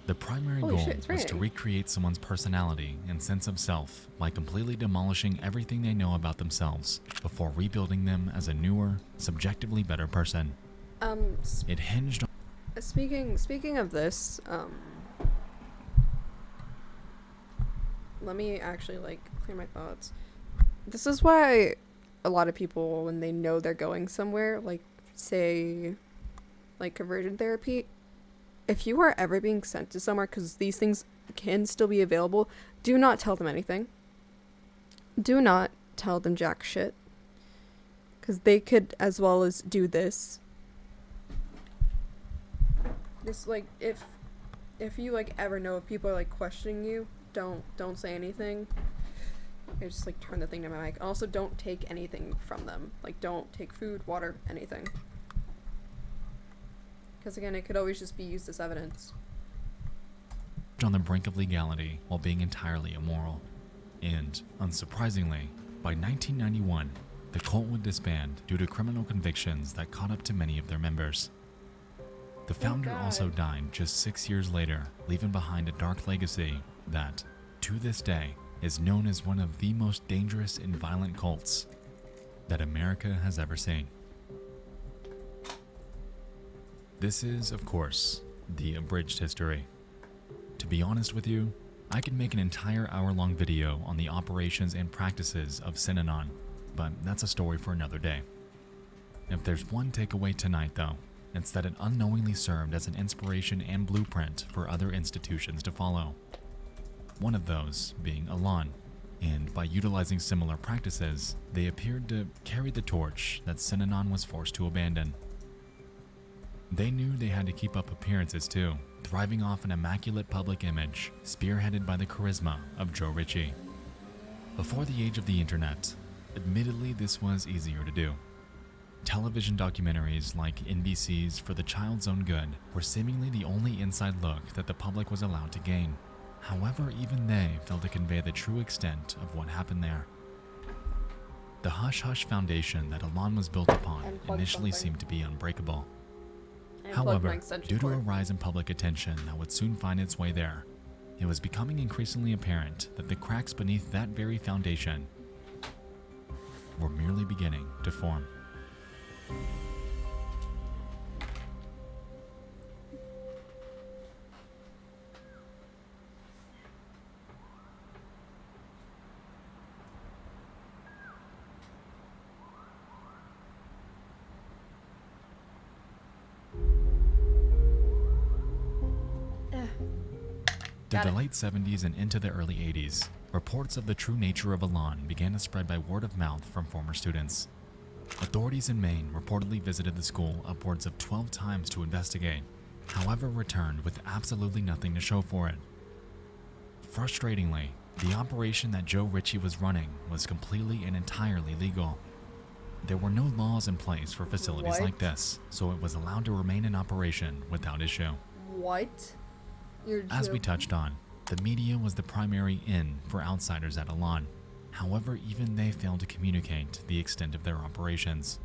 The primary Holy goal shit, it's was to raining. recreate someone's personality and sense of self by completely demolishing everything they know about themselves before rebuilding them as a newer, subjectively better person. It hinged on Speaking of this, let me actually clear my thoughts. This is why a lot of people, when they know they're going somewhere, say conversion therapy, if you are ever being sent to somewhere, because these things can still be available, do not tell them anything. Do not tell them jack shit, because they could as well as do this. This, if if you like ever know if people are like questioning you, don't say anything. I just like turn the thing to my mic. Also, don't take anything from them. Like, don't take food, water, anything. Because again, it could always just be used as evidence. On the brink of legality while being entirely immoral. And, unsurprisingly, by 1991, the cult would disband due to criminal convictions that caught up to many of their members. The founder also died just 6 years later, leaving behind a dark legacy that, to this day, is known as one of the most dangerous and violent cults that America has ever seen. This is, of course, the abridged history. To be honest with you, I could make an entire hour-long video on the operations and practices of Synanon, but that's a story for another day. If there's one takeaway tonight though, it's that it unknowingly served as an inspiration and blueprint for other institutions to follow. One of those being Elan, and by utilizing similar practices, they appeared to carry the torch that Synanon was forced to abandon. They knew they had to keep up appearances too, thriving off an immaculate public image spearheaded by the charisma of Joe Ritchie. Before the age of the internet, admittedly this was easier to do. Television documentaries like NBC's For the Child's Own Good were seemingly the only inside look that the public was allowed to gain. However, even they failed to convey the true extent of what happened there. The hush-hush foundation that Elan was built upon initially seemed to be unbreakable. However, due to a rise in public attention that would soon find its way there, it was becoming increasingly apparent that the cracks beneath that very foundation were merely beginning to form. In the late 70s and into the early 80s, reports of the true nature of Elan began to spread by word of mouth from former students. Authorities in Maine reportedly visited the school upwards of 12 times to investigate, however returned with absolutely nothing to show for it. Frustratingly, the operation that Joe Ritchie was running was completely and entirely legal. There were no laws in place for facilities like this, so it was allowed to remain in operation without issue. What? As we touched on, the media was the primary in for outsiders at Elan. However, even they failed to communicate the extent of their operations.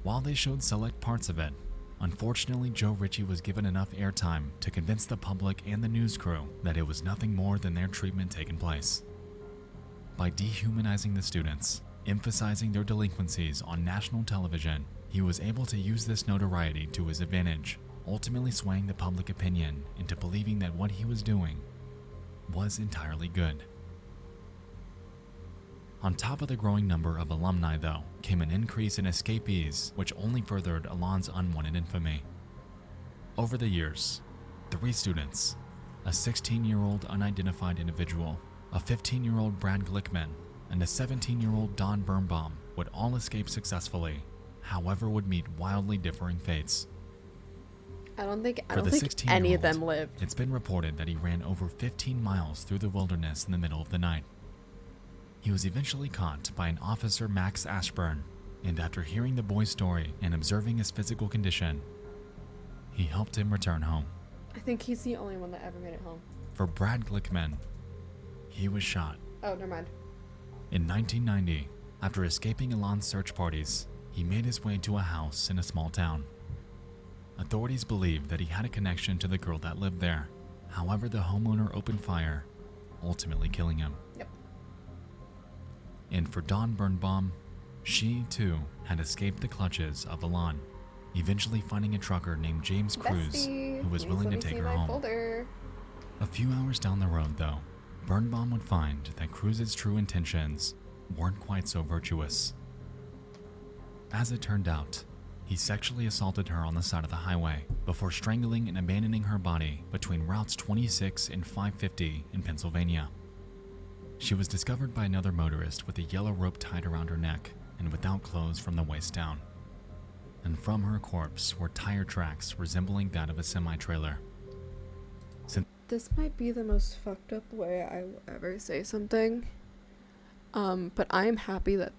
While they showed select parts of it, unfortunately Joe Ritchie was given enough airtime to convince the public and the news crew that it was nothing more than their treatment taking place. By dehumanizing the students, emphasizing their delinquencies on national television, he was able to use this notoriety to his advantage, ultimately swaying the public opinion into believing that what he was doing was entirely good. On top of the growing number of alumni, though, came an increase in escapees, which only furthered Elan's unwanted infamy. Over the years, 3 students, a 16-year-old unidentified individual, a 15-year-old Brad Glickman, and a 17-year-old Don Birnbaum would all escape successfully, however would meet wildly differing fates. I don't think any of them lived. It's been reported that he ran over 15 miles through the wilderness in the middle of the night. He was eventually caught by an officer, Max Ashburn, and after hearing the boy's story and observing his physical condition, he helped him return home. I think he's the only one that ever made it home. For Brad Glickman, he was shot. Oh, never mind. In 1990, after escaping Elan's search parties, he made his way to a house in a small town. Authorities believed that he had a connection to the girl that lived there. However, the homeowner opened fire, ultimately killing him. Yep. And for Dawn Birnbaum, she too had escaped the clutches of Elan, eventually finding a trucker named James Cruz who was willing to take her home. A few hours down the road though, Birnbaum would find that Cruz's true intentions weren't quite so virtuous. As it turned out, he sexually assaulted her on the side of the highway before strangling and abandoning her body between routes 26 and 550 in Pennsylvania. She was discovered by another motorist with a yellow rope tied around her neck and without clothes from the waist down. And from her corpse were tire tracks resembling that of a semi-trailer. Since This might be the most fucked up way I will ever say something. But I am happy that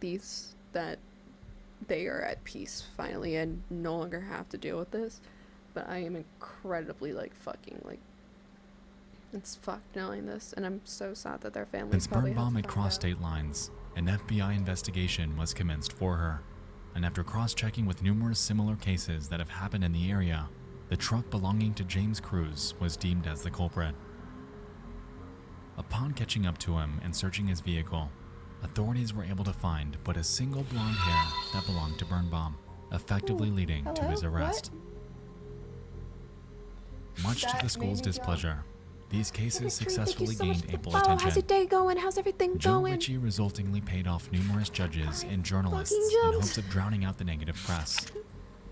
they are at peace finally and no longer have to deal with this. But I am incredibly it's fucked knowing this, and I'm so sad that their families Since probably Birnbaum have had to crossed find out. state lines, an FBI investigation was commenced for her, and after cross-checking with numerous similar cases that have happened in the area, the truck belonging to James Cruz was deemed as the culprit. Upon catching up to him and searching his vehicle, authorities were able to find but a single blonde hair that belonged to Birnbaum, effectively leading to his arrest. Much to the school's displeasure, these cases successfully gained ample attention. How's your day going? How's everything Joe going? Ritchie resultingly paid off numerous judges and journalists in hopes of drowning out the negative press.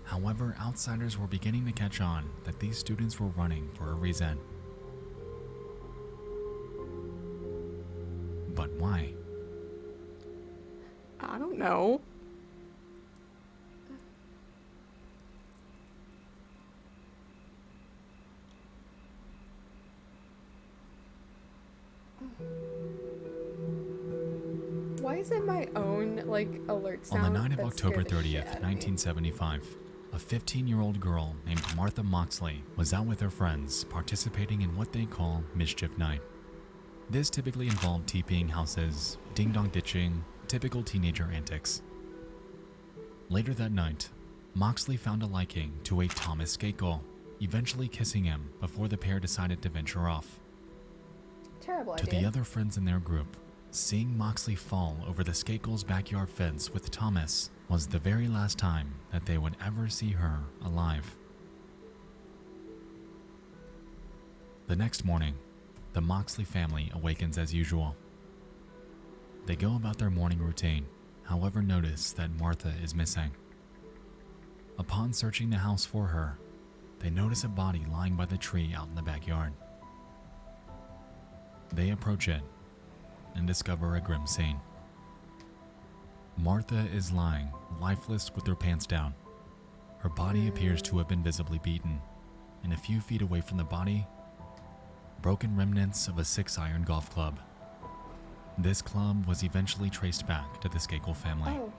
However, outsiders were beginning to catch on that these students were running for a reason. But why? I don't know. Why is it my own alert sound? On the night of that October scared the shit 30th, out of me? 1975, a 15-year-old girl named Martha Moxley was out with her friends participating in what they call Mischief Night. This typically involved TPing houses, ding-dong ditching, typical teenager antics. Later that night, Moxley found a liking to a Thomas Skakel, eventually kissing him before the pair decided to venture off. Terrible To idea. the other friends in their group, seeing Moxley fall over the Skakel's backyard fence with Thomas was the very last time that they would ever see her alive. The next morning, the Moxley family awakens as usual. They go about their morning routine, however notice that Martha is missing. Upon searching the house for her, they notice a body lying by the tree out in the backyard. They approach it and discover a grim scene. Martha is lying, lifeless with her pants down. Her body appears to have been visibly beaten, and a few feet away from the body, broken remnants of a 6-iron golf club. This club was eventually traced back to the Skakel family. Oh.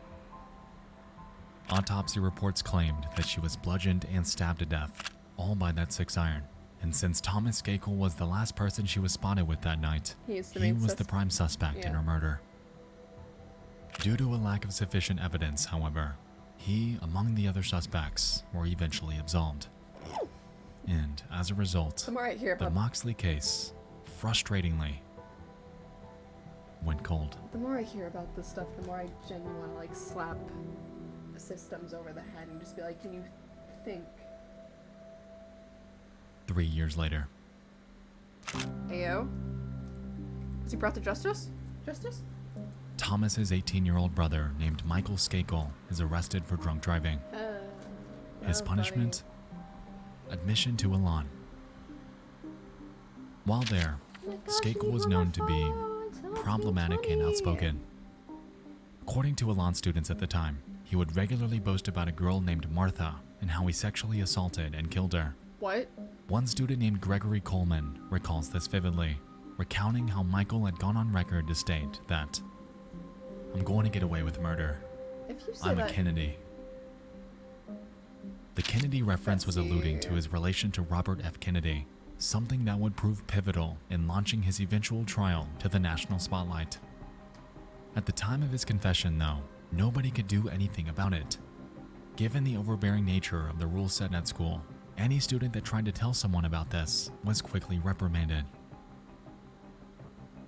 Autopsy reports claimed that she was bludgeoned and stabbed to death, all by that 6-iron. And since Thomas Skakel was the last person she was spotted with that night, He is the he main was the prime suspect in Yeah. her murder. Due to a lack of sufficient evidence, however, he, among the other suspects, were eventually absolved. And as a result, The more I hear the about Moxley case, frustratingly, went cold. The more I hear about this stuff, the more I genuinely want to slap systems over the head and just be like, can you think? 3 years later, Ayo? Is he brought to justice? Justice? Thomas's 18-year-old brother named Michael Skakel is arrested for drunk driving. His punishment? Admission to a lawn. While there, Skakel was known to be problematic and outspoken. According to Elan students at the time, he would regularly boast about a girl named Martha and how he sexually assaulted and killed her. What? One student named Gregory Coleman recalls this vividly, recounting how Michael had gone on record to state that, "I'm going to get away with murder. If you say I'm that, a Kennedy." The Kennedy reference was alluding to his relation to Robert F. Kennedy, something that would prove pivotal in launching his eventual trial to the national spotlight. At the time of his confession, though, nobody could do anything about it. Given the overbearing nature of the rules set at school, any student that tried to tell someone about this was quickly reprimanded.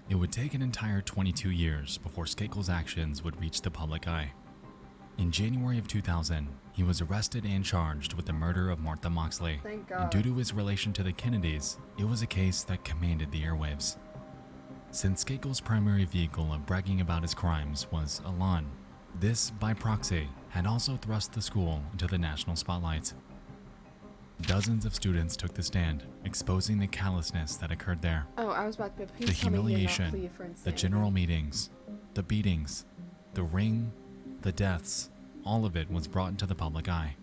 It would take an entire 22 years before Skakel's actions would reach the public eye. In January of 2000, he was arrested and charged with the murder of Martha Moxley. Thank And God. due to his relation to the Kennedys, it was a case that commanded the airwaves. Since Skakel's primary vehicle of bragging about his crimes was Elan, this, by proxy, had also thrust the school into the national spotlight. Dozens of students took the stand, exposing the callousness that occurred there. Oh, I was about to please The tell me he did not humiliation, plead for the insanity. general meetings, the beatings, the ring, the deaths, all of it was brought into the public eye.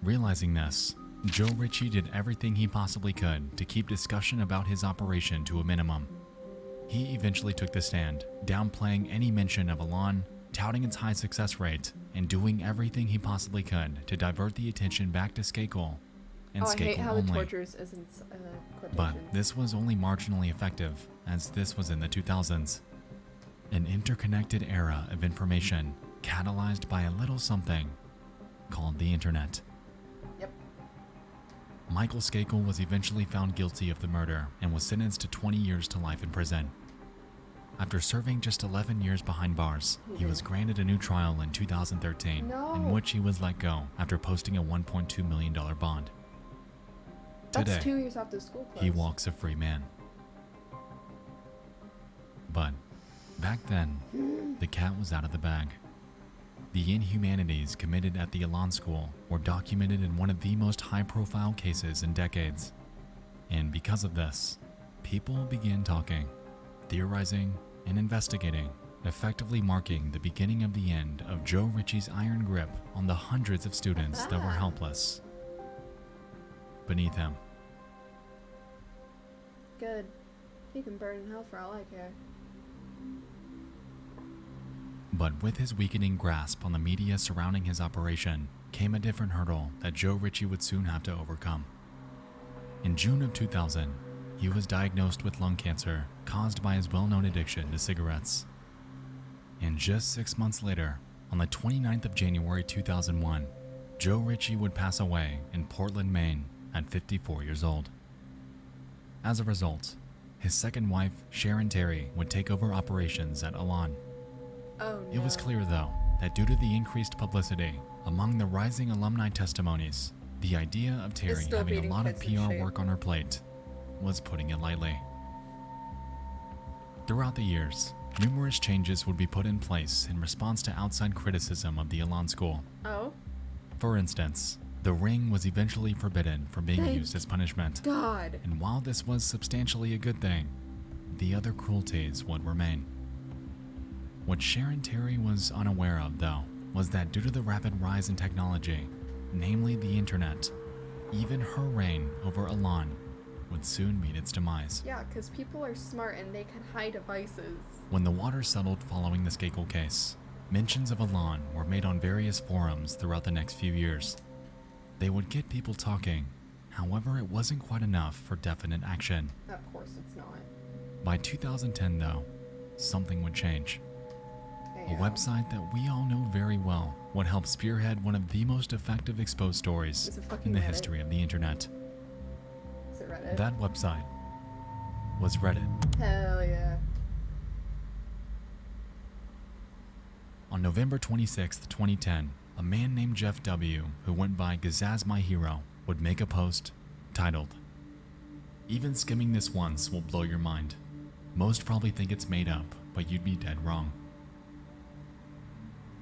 Realizing this, Joe Ritchie did everything he possibly could to keep discussion about his operation to a minimum. He eventually took the stand, downplaying any mention of Elan, touting its high success rate, and doing everything he possibly could to divert the attention back to Skakel and I hate Skakel how only. the tortures isn't quotation. But this was only marginally effective, as this was in the 2000s. An interconnected era of information catalyzed by a little something called the internet. Yep. Michael Skakel was eventually found guilty of the murder and was sentenced to 20 years to life in prison. After serving just 11 years behind bars, he was granted a new trial in 2013, in which he was let go after posting a $1.2 million bond. That's Today, 2 years after school closed. he walks a free man. But back then, the cat was out of the bag. The inhumanities committed at the Elan School were documented in one of the most high-profile cases in decades. And because of this, people began talking, theorizing, and investigating, effectively marking the beginning of the end of Joe Ritchie's iron grip on the hundreds of students that were helpless beneath him. Good. He can burn in hell for all I care. But with his weakening grasp on the media surrounding his operation came a different hurdle that Joe Ritchie would soon have to overcome. In June of 2000, he was diagnosed with lung cancer caused by his well-known addiction to cigarettes. And just 6 months later, on the 29th of January 2001, Joe Ritchie would pass away in Portland, Maine at 54 years old. As a result, his second wife, Sharon Terry, would take over operations at Elan. Oh, no. It was clear, though, that due to the increased publicity among the rising alumni testimonies, the idea of Terry having a lot of PR work on her plate was putting it lightly. Throughout the years, numerous changes would be put in place in response to outside criticism of the Elan School. Oh? For instance, the ring was eventually forbidden from being used as punishment. God. And while this was substantially a good thing, the other cruelties would remain. What Sharon Terry was unaware of, though, was that due to the rapid rise in technology, namely the internet, even her reign over Elan would soon meet its demise. Yeah, because people are smart and they can hide devices. When the water settled following the Skakel case, mentions of Elan were made on various forums throughout the next few years. They would get people talking, however it wasn't quite enough for definite action. Of course it's not. By 2010 though, something would change. A website that we all know very well would help spearhead one of the most effective exposed stories in the history of the internet. Is it Reddit? That website was Reddit. Hell yeah. On November 26, 2010, a man named Jeff W., who went by Gazaz My Hero, would make a post titled, "Even skimming this once will blow your mind. Most probably think it's made up, but you'd be dead wrong."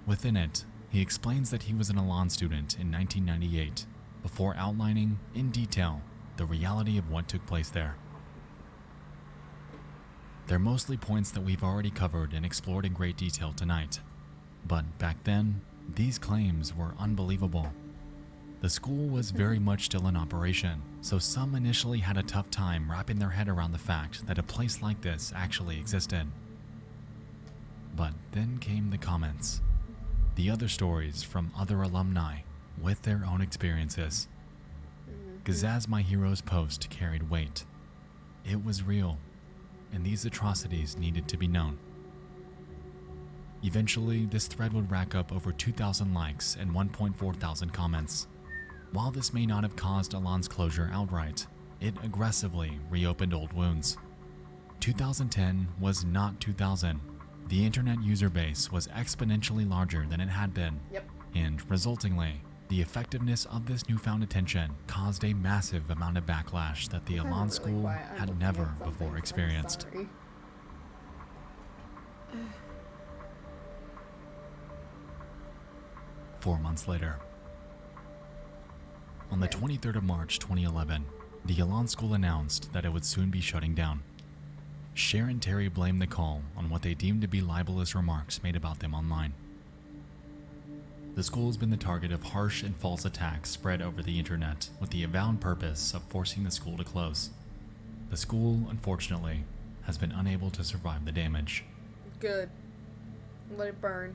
Within it, he explains that he was an Elan student in 1998, before outlining, in detail, the reality of what took place there. They're mostly points that we've already covered and explored in great detail tonight. But back then, these claims were unbelievable. The school was very much still in operation, so some initially had a tough time wrapping their head around the fact that a place like this actually existed. But then came the comments. The other stories from other alumni with their own experiences. Gazaz My Hero's post carried weight. It was real, and these atrocities needed to be known. Eventually, this thread would rack up over 2,000 likes and 1.4 thousand comments. While this may not have caused Elan's closure outright, it aggressively reopened old wounds. 2010 was not 2000. The internet user base was exponentially larger than it had been, and resultingly, the effectiveness of this newfound attention caused a massive amount of backlash that the Elan School had never before experienced. 4 months later, on the 23rd of March 2011, the Elan School announced that it would soon be shutting down. Sharon Terry blamed the call on what they deemed to be libelous remarks made about them online. The school has been the target of harsh and false attacks spread over the internet with the avowed purpose of forcing the school to close. The school, unfortunately, has been unable to survive the damage. Good. Let it burn.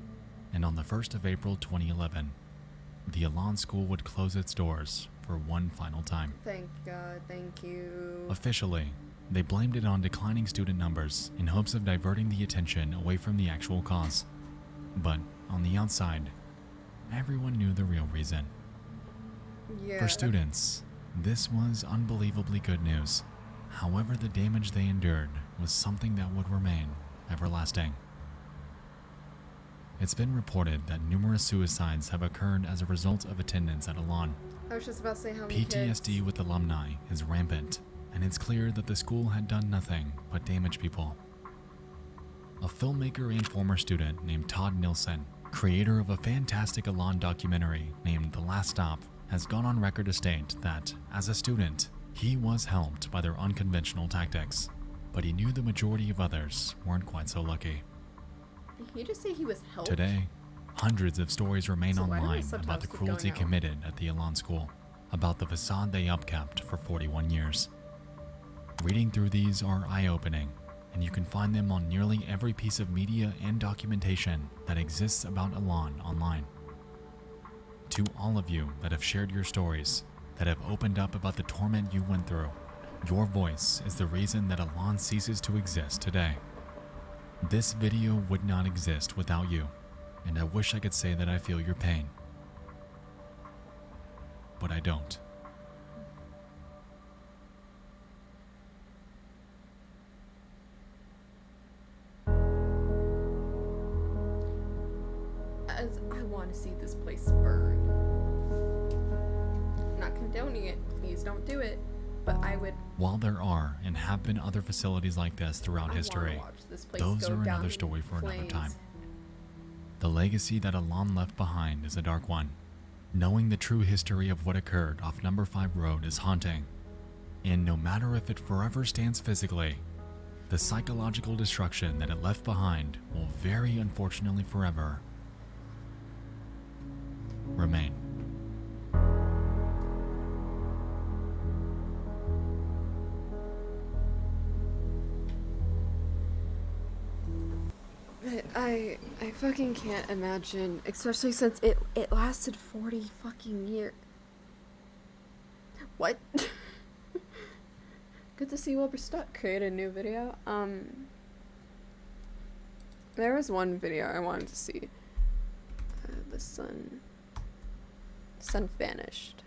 And on the 1st of April 2011, the Elan School would close its doors for one final time. Thank God, thank you. Officially, they blamed it on declining student numbers in hopes of diverting the attention away from the actual cause. But on the outside, everyone knew the real reason. Yeah. For students, this was unbelievably good news. However, the damage they endured was something that would remain everlasting. It's been reported that numerous suicides have occurred as a result of attendance at Elan. I was just about to say how many PTSD kids. with alumni is rampant, and it's clear that the school had done nothing but damage people. A filmmaker and former student named Todd Nilsson, creator of a fantastic Elan documentary named The Last Stop, has gone on record to state that, as a student, he was helped by their unconventional tactics, but he knew the majority of others weren't quite so lucky. Can you just say he was helped? Today, hundreds of stories remain So why do online the subtitles about the keep cruelty going out? committed at the Elan School, about the facade they upkept for 41 years. Reading through these are eye-opening, and you can find them on nearly every piece of media and documentation that exists about Elan online. To all of you that have shared your stories, that have opened up about the torment you went through, your voice is the reason that Elan ceases to exist today. This video would not exist without you, and I wish I could say that I feel your pain. But I don't. As I want to see this place burn. Not condoning it, please don't do it, but I would. While there are and have been other facilities like this throughout history, those are another story for another time. The legacy that Elan left behind is a dark one. Knowing the true history of what occurred off Number 5 Road is haunting. And no matter if it forever stands physically, the psychological destruction that it left behind will very unfortunately forever remain. But I fucking can't imagine, especially since it lasted 40 fucking years. What? Good to see Wilbur Stuck create a new video. There was one video I wanted to see. The sun vanished.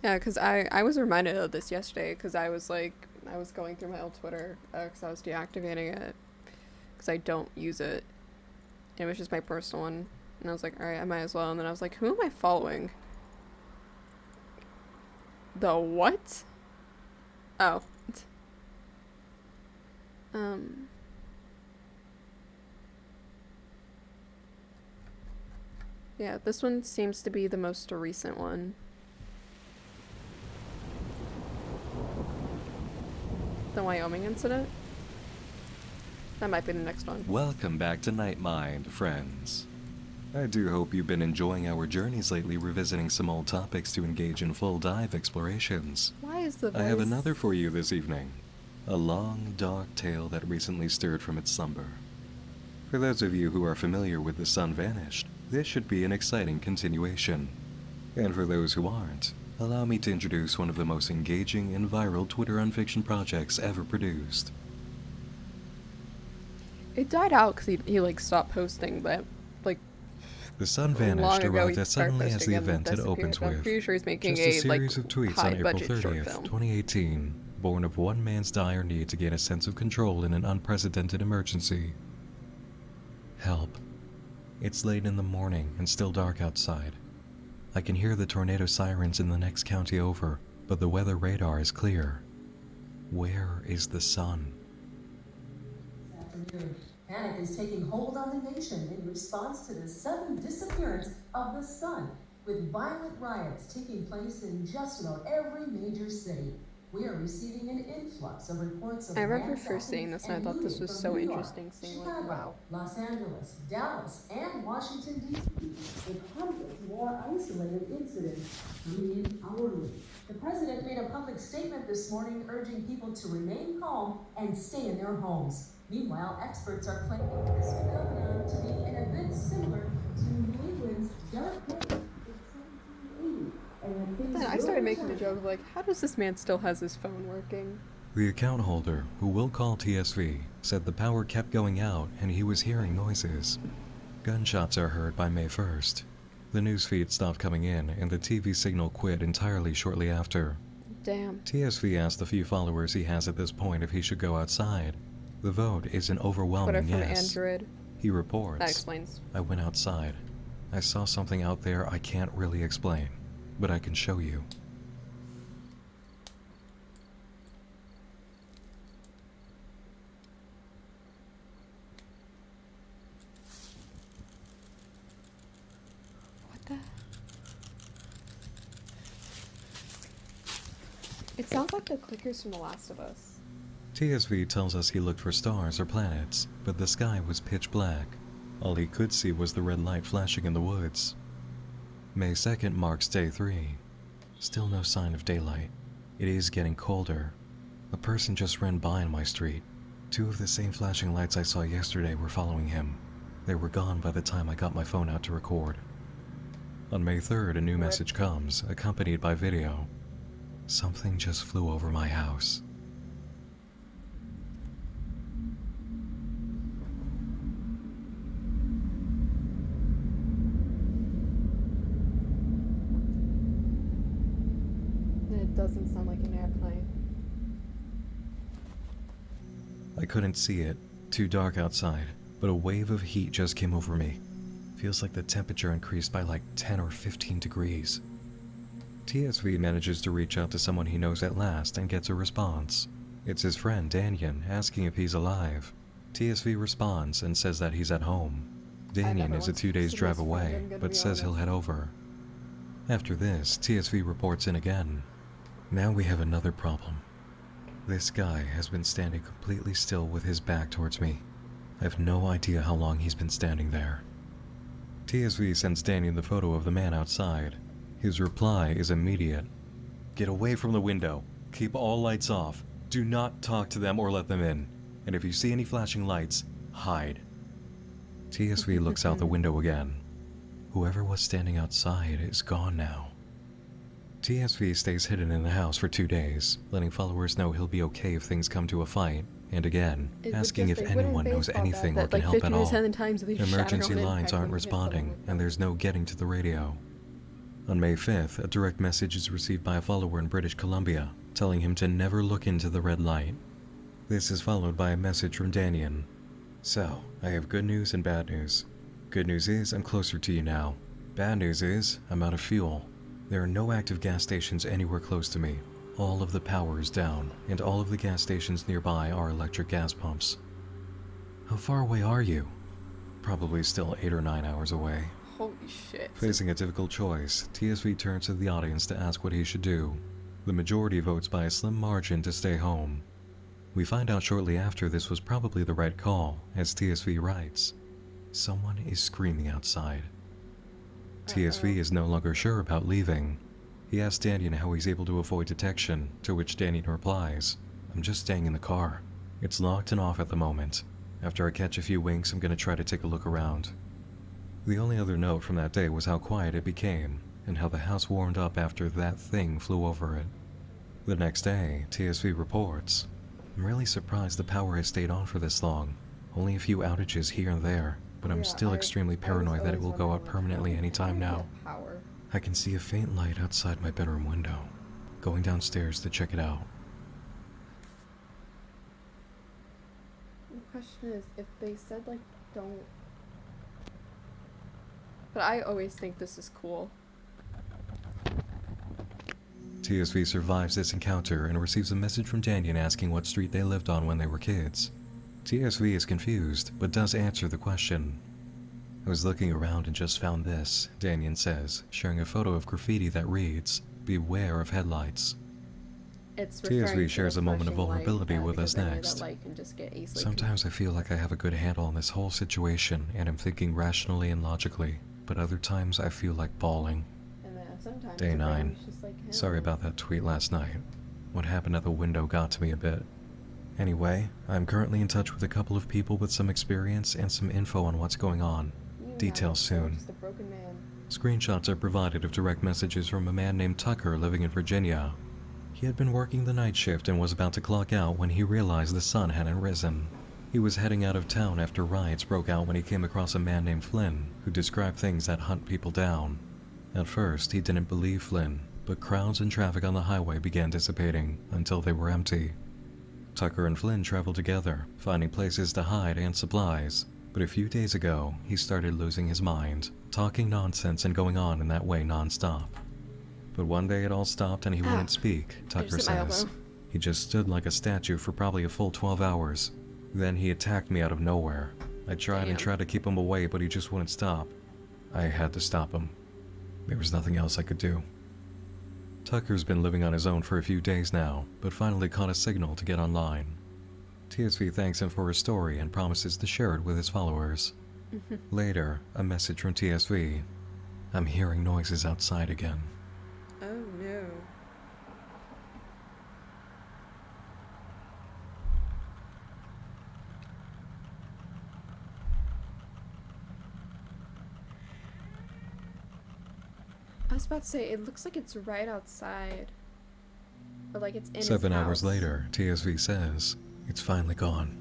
Yeah, because I was reminded of this yesterday, because I was going through my old Twitter, because I was deactivating it, because I don't use it. It was just my personal one, and I was like, alright, I might as well, and then I was like, who am I following? The what? Oh. Yeah, this one seems to be the most recent one. The Wyoming incident? That might be the next one. Welcome back to Nightmind, friends. I do hope you've been enjoying our journeys lately, revisiting some old topics to engage in full dive explorations. Why is the voice... I have another for you this evening. A long, dark tale that recently stirred from its slumber. For those of you who are familiar with The Sun Vanished, this should be an exciting continuation. And for those who aren't, allow me to introduce one of the most engaging and viral Twitter unfiction projects ever produced. It died out because he like stopped posting that, like, The Sun Vanished arrived as suddenly as the event it disappeared. opens I'm with. pretty sure he's making Just a a series like of tweets on April high-budget short 30th, film. 2018, born of one man's dire need to gain a sense of control in an unprecedented emergency. Help. It's late in the morning and still dark outside. I can hear the tornado sirens in the next county over, but the weather radar is clear. Where is the sun? afternoon. Panic is taking hold on the nation in response to the sudden disappearance of the sun, with violent riots taking place in just about every major city. We are receiving an influx of reports of I remember first seeing this and I thought this was so interesting, seeing like, wow. Los Angeles, Dallas, and Washington, D.C., with hundreds more isolated incidents coming in hourly. The president made a public statement this morning urging people to remain calm and stay in their homes. Meanwhile, experts are claiming this phenomenon to be an event similar to New England's Dark Day in 1780. Then I started making the joke of like, how does this man still has his phone working? The account holder, who will call TSV, said the power kept going out and he was hearing noises. Gunshots are heard by May 1st. The newsfeed stopped coming in and the TV signal quit entirely shortly after. Damn. TSV asked the few followers he has at this point if he should go outside. The vote is an overwhelming Twitter from yes. Android. He reports, That explains. I went outside. I saw something out there I can't really explain, but I can show you. What the? It sounds like the clickers from The Last of Us. TSV tells us he looked for stars or planets, but the sky was pitch black. All he could see was the red light flashing in the woods. May 2nd marks day 3. Still no sign of daylight. It is getting colder. A person just ran by on my street. 2 of the same flashing lights I saw yesterday were following him. They were gone by the time I got my phone out to record. On May 3rd, a new message comes, accompanied by video. Something just flew over my house. It doesn't sound like an airplane. I couldn't see it, too dark outside, but a wave of heat just came over me. Feels like the temperature increased by like 10 or 15 degrees. TSV manages to reach out to someone he knows at last and gets a response. It's his friend Danyan asking if he's alive. TSV responds and says that he's at home. Danyan is a 2 days drive away, but says he'll head over. After this, TSV reports in again. Now we have another problem. This guy has been standing completely still with his back towards me. I have no idea how long he's been standing there. TSV sends Danyan the photo of the man outside. His reply is immediate. Get away from the window. Keep all lights off. Do not talk to them or let them in. And if you see any flashing lights, hide. TSV looks out the window again. Whoever was standing outside is gone now. TSV stays hidden in the house for 2 days, letting followers know he'll be okay if things come to a fight, and again, asking if anyone knows anything or can help at all. Emergency lines aren't responding, and there's no getting to the radio. On May 5th, a direct message is received by a follower in British Columbia, telling him to never look into the red light. This is followed by a message from Danyan. So, I have good news and bad news. Good news is I'm closer to you now. Bad news is I'm out of fuel. There are no active gas stations anywhere close to me. All of the power is down, and all of the gas stations nearby are electric gas pumps. How far away are you? Probably still 8 or 9 hours away. Holy shit. Facing a difficult choice, TSV turns to the audience to ask what he should do. The majority votes by a slim margin to stay home. We find out shortly after this was probably the right call, as TSV writes. Someone is screaming outside. TSV is no longer sure about leaving. He asks Danyan how he's able to avoid detection, to which Danyan replies, I'm just staying in the car. It's locked and off at the moment. After I catch a few winks, I'm gonna try to take a look around. The only other note from that day was how quiet it became, and how the house warmed up after that thing flew over it. The next day, TSV reports, I'm really surprised the power has stayed on for this long. Only a few outages here and there, but I'm still extremely paranoid that it will go out permanently anytime now. I can see a faint light outside my bedroom window. Going downstairs to check it out. The question is, if they said, like, don't... But I always think this is cool. TSV survives this encounter and receives a message from Danyan asking what street they lived on when they were kids. TSV is confused, but does answer the question. I was looking around and just found this, Danyan says, sharing a photo of graffiti that reads, "Beware of headlights." It's TSV shares a moment of vulnerability with us that next. light can just get easily Sometimes I feel like I have a good handle on this whole situation and am thinking rationally and logically, but other times I feel like bawling. And then sometimes Day the 9. brain's just like, hell. Sorry about that tweet last night. What happened at the window got to me a bit. Anyway, I'm currently in touch with a couple of people with some experience and some info on what's going on. Details soon. Just a broken man. Screenshots are provided of direct messages from a man named Tucker living in Virginia. He had been working the night shift and was about to clock out when he realized the sun hadn't risen. He was heading out of town after riots broke out when he came across a man named Flynn, who described things that hunt people down. At first, he didn't believe Flynn, but crowds and traffic on the highway began dissipating until they were empty. Tucker and Flynn traveled together, finding places to hide and supplies. But a few days ago, he started losing his mind, talking nonsense and going on in that way nonstop. But one day it all stopped and he wouldn't speak, Tucker says. He just stood like a statue for probably a full 12 hours. Then he attacked me out of nowhere. I tried and tried to keep him away, but he just wouldn't stop. I had to stop him. There was nothing else I could do. Tucker's been living on his own for a few days now, but finally caught a signal to get online. TSV thanks him for his story and promises to share it with his followers. Later, a message from TSV. I'm hearing noises outside again. Oh no. I was about to say, it looks like it's right outside. Or like it's in his 7 house. hours later, TSV says, it's finally gone.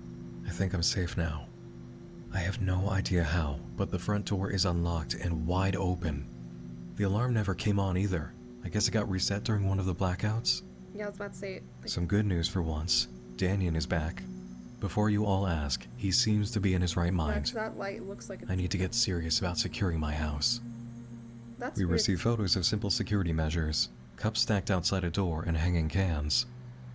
I think I'm safe now. I have no idea how, but the front door is unlocked and wide open. The alarm never came on either. I guess it got reset during one of the blackouts. Yeah, I was about to say. Some good news for once. Danyan is back. Before you all ask, he seems to be in his right mind. That light looks like I need to get serious about securing my house. That's We weird. receive photos of simple security measures, cups stacked outside a door and hanging cans.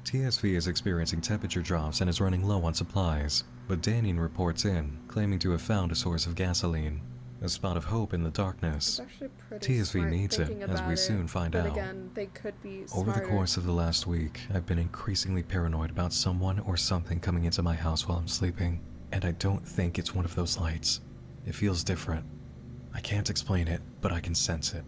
TSV is experiencing temperature drops and is running low on supplies, but Danyan reports in, claiming to have found a source of gasoline. A spot of hope in the darkness. It's actually pretty TSV smart needs it, thinking as about we it, soon find but out. again, they could be Over the smarter. course of the last week, I've been increasingly paranoid about someone or something coming into my house while I'm sleeping, and I don't think it's one of those lights. It feels different. I can't explain it, but I can sense it.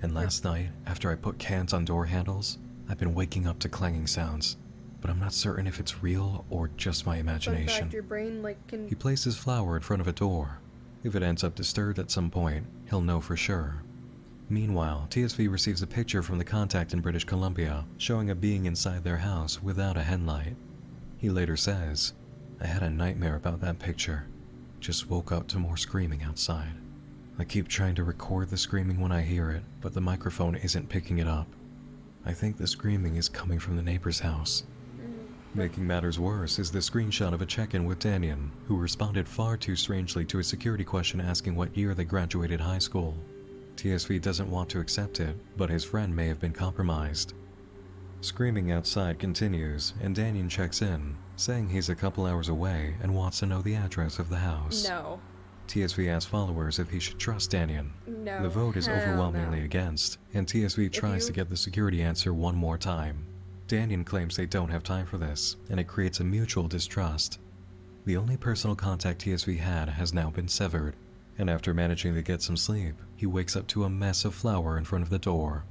And last night, after I put cans on door handles, I've been waking up to clanging sounds, but I'm not certain if it's real or just my Fun imagination. fact, your brain like can. He places flour in front of a door. If it ends up disturbed at some point, he'll know for sure. Meanwhile, TSV receives a picture from the contact in British Columbia, showing a being inside their house without a headlight. He later says, I had a nightmare about that picture. Just woke up to more screaming outside. I keep trying to record the screaming when I hear it, but the microphone isn't picking it up. I think the screaming is coming from the neighbor's house. Making matters worse is the screenshot of a check-in with Danyan, who responded far too strangely to a security question asking what year they graduated high school. TSV doesn't want to accept it, but his friend may have been compromised. Screaming outside continues, and Danyan checks in, saying he's a couple hours away and wants to know the address of the house. No. TSV asks followers if he should trust Danyan. No. The vote is hell overwhelmingly no. against, and TSV tries to get the security answer one more time. Danyan claims they don't have time for this, and it creates a mutual distrust. The only personal contact TSV had has now been severed, and after managing to get some sleep, he wakes up to a mess of flour in front of the door.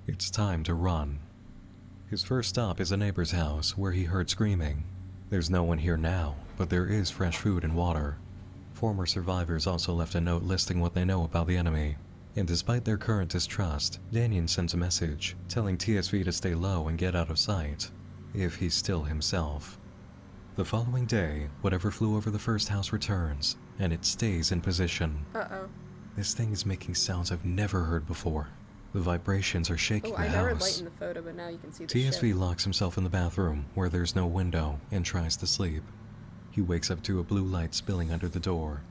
It's time to run. His first stop is a neighbor's house, where he heard screaming. There's no one here now, but there is fresh food and water. Former survivors also left a note listing what they know about the enemy. And despite their current distrust, Danyan sends a message, telling TSV to stay low and get out of sight, if he's still himself. The following day, whatever flew over the first house returns, and it stays in position. Uh-oh. This thing is making sounds I've never heard before. The vibrations are shaking Oh, the I never house. light in the photo, but now you can see the TSV shit. locks himself in the bathroom, where there's no window, and tries to sleep. He wakes up to a blue light spilling under the door.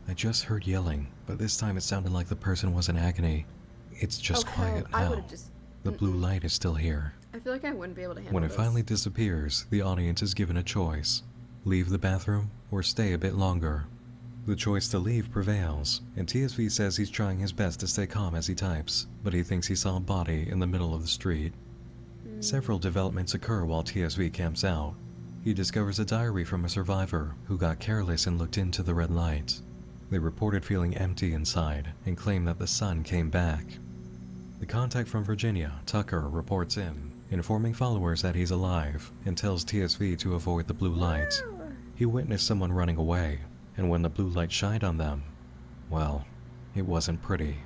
I just heard yelling, but this time it sounded like the person was in agony. It's just quiet I now. would've just. The blue light is still here. I feel like I wouldn't be able to handle When it this. finally disappears, the audience is given a choice. leave the bathroom, or stay a bit longer. The choice to leave prevails, and TSV says he's trying his best to stay calm as he types, but he thinks he saw a body in the middle of the street. Several developments occur while TSV camps out. He discovers a diary from a survivor who got careless and looked into the red light. They reported feeling empty inside and claim that the son came back. The contact from Virginia, Tucker, reports in, informing followers that he's alive and tells TSV to avoid the blue light. He witnessed someone running away, and when the blue light shined on them, well, it wasn't pretty.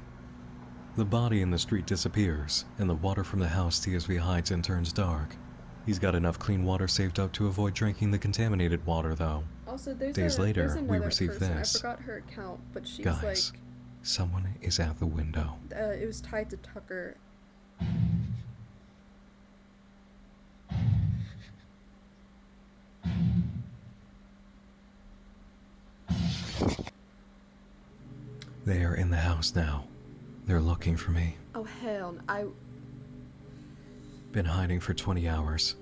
The body in the street disappears, and the water from the house TSV hides in turns dark. He's got enough clean water saved up to avoid drinking the contaminated water, though. Also, there's Days later, we receive person. this. I forgot her account, but she's Guys, someone is at the window. it was tied to Tucker. They are in the house now. They're looking for me. Oh hell, Been hiding for 20 hours.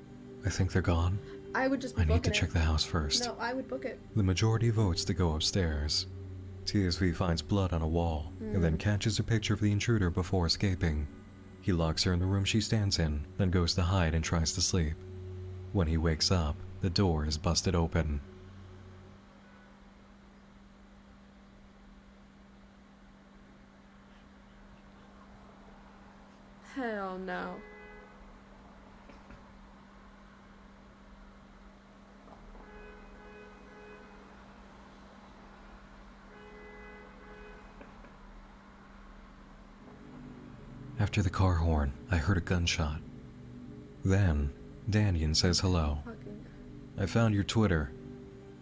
I think they're gone. I would just be I need to booking check it. the house first. No, I would book it. The majority votes to go upstairs. TSV finds blood on a wall, and then catches a picture of the intruder before escaping. He locks her in the room she stands in, then goes to hide and tries to sleep. When he wakes up, the door is busted open. Hell no. After the car horn, I heard a gunshot. Then, Danian says hello. I found your Twitter.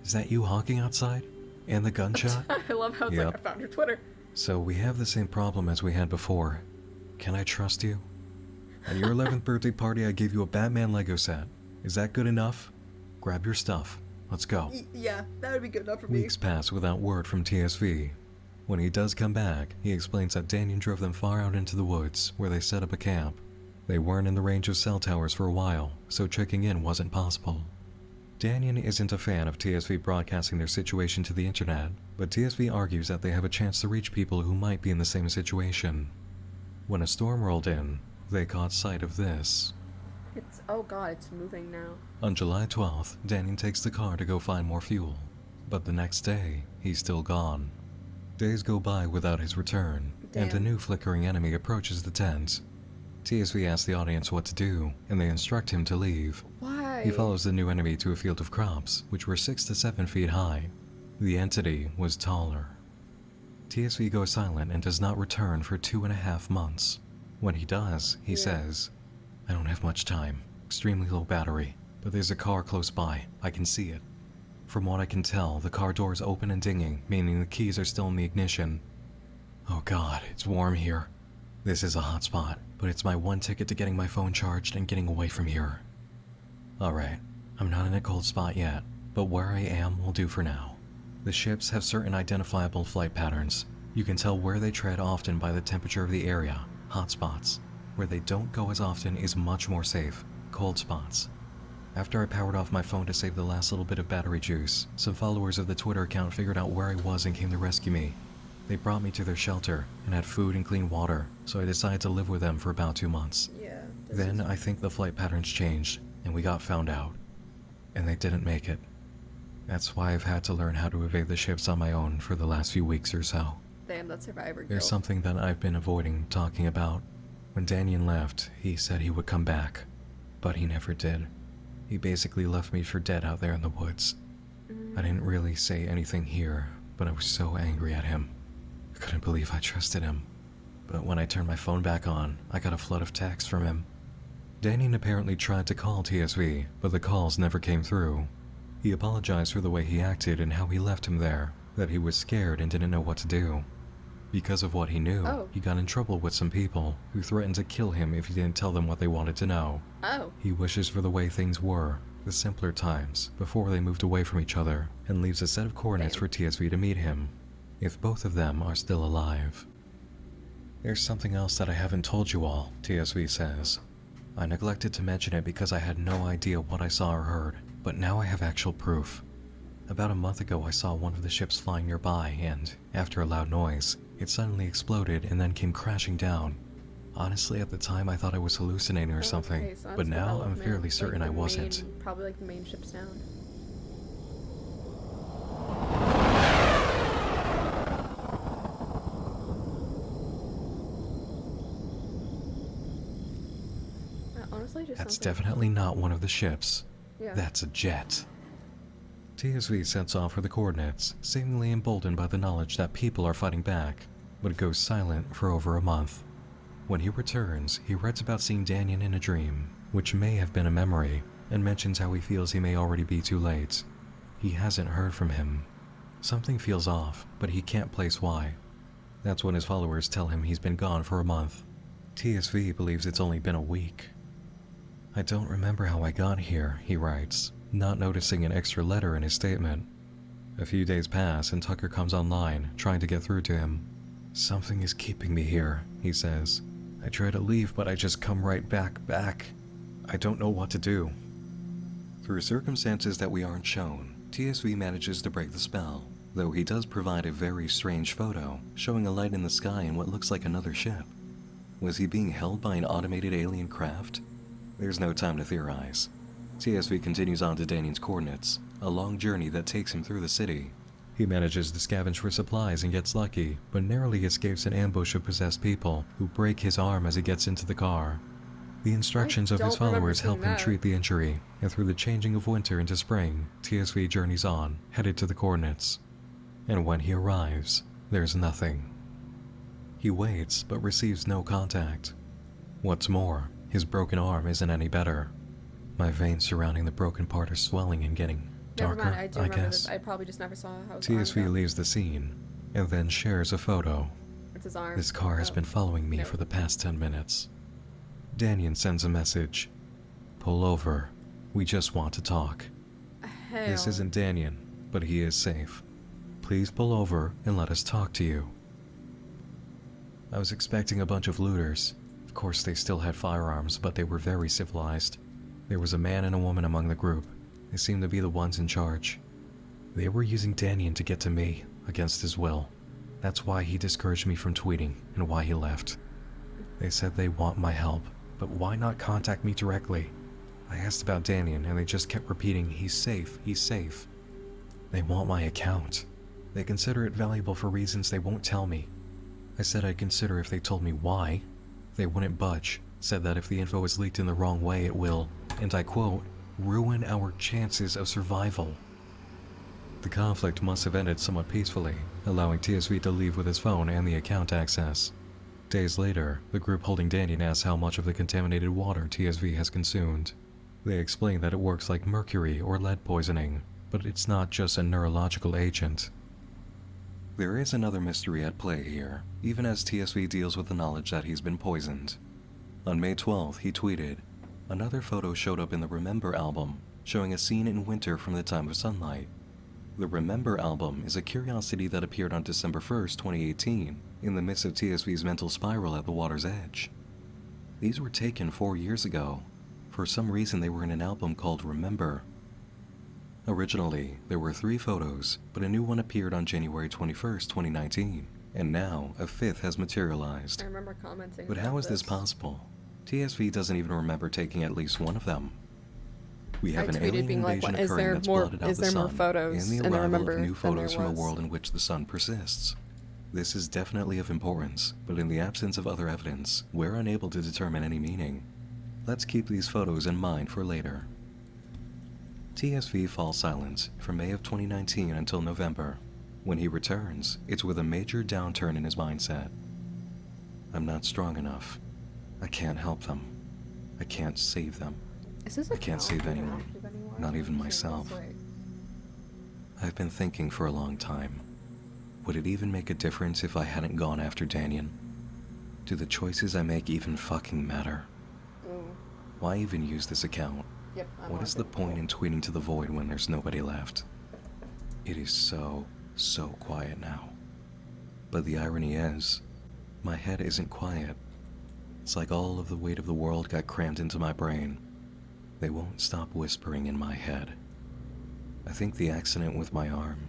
Is that you honking outside? And the gunshot? I love how it's like, I found your Twitter. So we have the same problem as we had before. Can I trust you? At your 11th birthday party, I gave you a Batman Lego set. Is that good enough? Grab your stuff. Let's go. Yeah, that would be good enough for me. Weeks pass without word from TSV. When he does come back, he explains that Daniel drove them far out into the woods, where they set up a camp. They weren't in the range of cell towers for a while, so checking in wasn't possible. Daniel isn't a fan of TSV broadcasting their situation to the internet, but TSV argues that they have a chance to reach people who might be in the same situation. When a storm rolled in, they caught sight of this. Oh god, it's moving now. On July 12th, Daniel takes the car to go find more fuel, but the next day, he's still gone. Days go by without his return, and a new flickering enemy approaches the tent. TSV asks the audience what to do, and they instruct him to leave. Why? He follows the new enemy to a field of crops, which were 6 to 7 feet high. The entity was taller. TSV goes silent and does not return for 2.5 months. When he does, he says, I don't have much time, extremely low battery, but there's a car close by, I can see it. From what I can tell, the car door is open and dinging, meaning the keys are still in the ignition. Oh god, it's warm here. This is a hot spot, but it's my one ticket to getting my phone charged and getting away from here. Alright, I'm not in a cold spot yet, but where I am will do for now. The ships have certain identifiable flight patterns. You can tell where they tread often by the temperature of the area, hot spots. Where they don't go as often is much more safe, cold spots. After I powered off my phone to save the last little bit of battery juice, some followers of the Twitter account figured out where I was and came to rescue me. They brought me to their shelter and had food and clean water, so I decided to live with them for about 2 months. Yeah. Then I think the flight patterns changed, and we got found out. And they didn't make it. That's why I've had to learn how to evade the ships on my own for the last few weeks or so. Damn, that survivor guilt. There's something that I've been avoiding talking about. When Daniel left, he said he would come back, but he never did. He basically left me for dead out there in the woods. I didn't really say anything here, but I was so angry at him. I couldn't believe I trusted him. But when I turned my phone back on, I got a flood of texts from him. Daniel apparently tried to call TSV, but the calls never came through. He apologized for the way he acted and how he left him there, that he was scared and didn't know what to do. Because of what he knew, he got in trouble with some people who threatened to kill him if he didn't tell them what they wanted to know. He wishes for the way things were, the simpler times, before they moved away from each other, and leaves a set of coordinates for TSV to meet him, if both of them are still alive. There's something else that I haven't told you all, TSV says. I neglected to mention it because I had no idea what I saw or heard, but now I have actual proof. About a month ago, I saw one of the ships flying nearby, and after a loud noise, it suddenly exploded and then came crashing down. Honestly, at the time, I thought I was hallucinating or something, Okay, so but that's now I'm development, fairly certain like I the wasn't. Probably like the main ship's sound. Honestly, just That's sounds like- definitely not one of the ships. Yeah. That's a jet. TSV sets off for the coordinates, seemingly emboldened by the knowledge that people are fighting back, but goes silent for over a month. When he returns, he writes about seeing Danyan in a dream, which may have been a memory, and mentions how he feels he may already be too late. He hasn't heard from him. Something feels off, but he can't place why. That's when his followers tell him he's been gone for a month. TSV believes it's only been a week. I don't remember how I got here, he writes, not noticing an extra letter in his statement. A few days pass and Tucker comes online, trying to get through to him. Something is keeping me here, he says. I try to leave, but I just come right back. I don't know what to do. Through circumstances that we aren't shown, TSV manages to break the spell, though he does provide a very strange photo, showing a light in the sky and what looks like another ship. Was he being held by an automated alien craft? There's no time to theorize. TSV continues on to Danyan's coordinates, a long journey that takes him through the city. He manages to scavenge for supplies and gets lucky, but narrowly escapes an ambush of possessed people who break his arm as he gets into the car. The instructions of his followers help him treat the injury, and through the changing of winter into spring, TSV journeys on, headed to the coordinates. And when he arrives, there's nothing. He waits, but receives no contact. What's more, his broken arm isn't any better. My veins surrounding the broken part are swelling and getting darker, Never mind, I do remember guess. this. I probably just never saw how his TSV arm leaves the scene, and then shares a photo. It's his arm. This car has been following me for the past 10 minutes. Danyan sends a message. Pull over. We just want to talk. This Hell. isn't Danyan, but he is safe. Please pull over and let us talk to you. I was expecting a bunch of looters. Of course, they still had firearms, but they were very civilized. There was a man and a woman among the group. They seemed to be the ones in charge. They were using Danyan to get to me, against his will. That's why he discouraged me from tweeting, and why he left. They said they want my help, but why not contact me directly? I asked about Danyan, and they just kept repeating, he's safe, he's safe. They want my account. They consider it valuable for reasons they won't tell me. I said I'd consider if they told me why. They wouldn't budge, said that if the info is leaked in the wrong way it will, and I quote, ruin our chances of survival. The conflict must have ended somewhat peacefully, allowing TSV to leave with his phone and the account access. Days later, the group holding Danyan asks how much of the contaminated water TSV has consumed. They explain that it works like mercury or lead poisoning, but it's not just a neurological agent. There is another mystery at play here, even as TSV deals with the knowledge that he's been poisoned. On May 12th, he tweeted, another photo showed up in the Remember album, showing a scene in winter from the time of sunlight. The Remember album is a curiosity that appeared on December 1st, 2018, in the midst of TSV's mental spiral at the water's edge. These were taken 4 years ago. For some reason, they were in an album called Remember. Originally, there were 3 photos, but a new one appeared on January 21st, 2019, and now a 5th has materialized. I remember commenting. But about how is this possible? TSV doesn't even remember taking at least one of them. We have an alien invasion occurring that's blotted out the sun, photos and the in the arrival Remember of new than photos there from a was? world in which the sun persists. This is definitely of importance, but in the absence of other evidence, we're unable to determine any meaning. Let's keep these photos in mind for later. TSV falls silent from May of 2019 until November. When he returns, it's with a major downturn in his mindset. I'm not strong enough. I can't help them. I can't save them. I can't save anyone, not even myself. I've been thinking for a long time. Would it even make a difference if I hadn't gone after Danyan? Do the choices I make even fucking matter? Why even use this account? What is the point in tweeting to the void when there's nobody left? It is so quiet now. But the irony is, my head isn't quiet. It's like all of the weight of the world got crammed into my brain. They won't stop whispering in my head. I think the accident with my arm,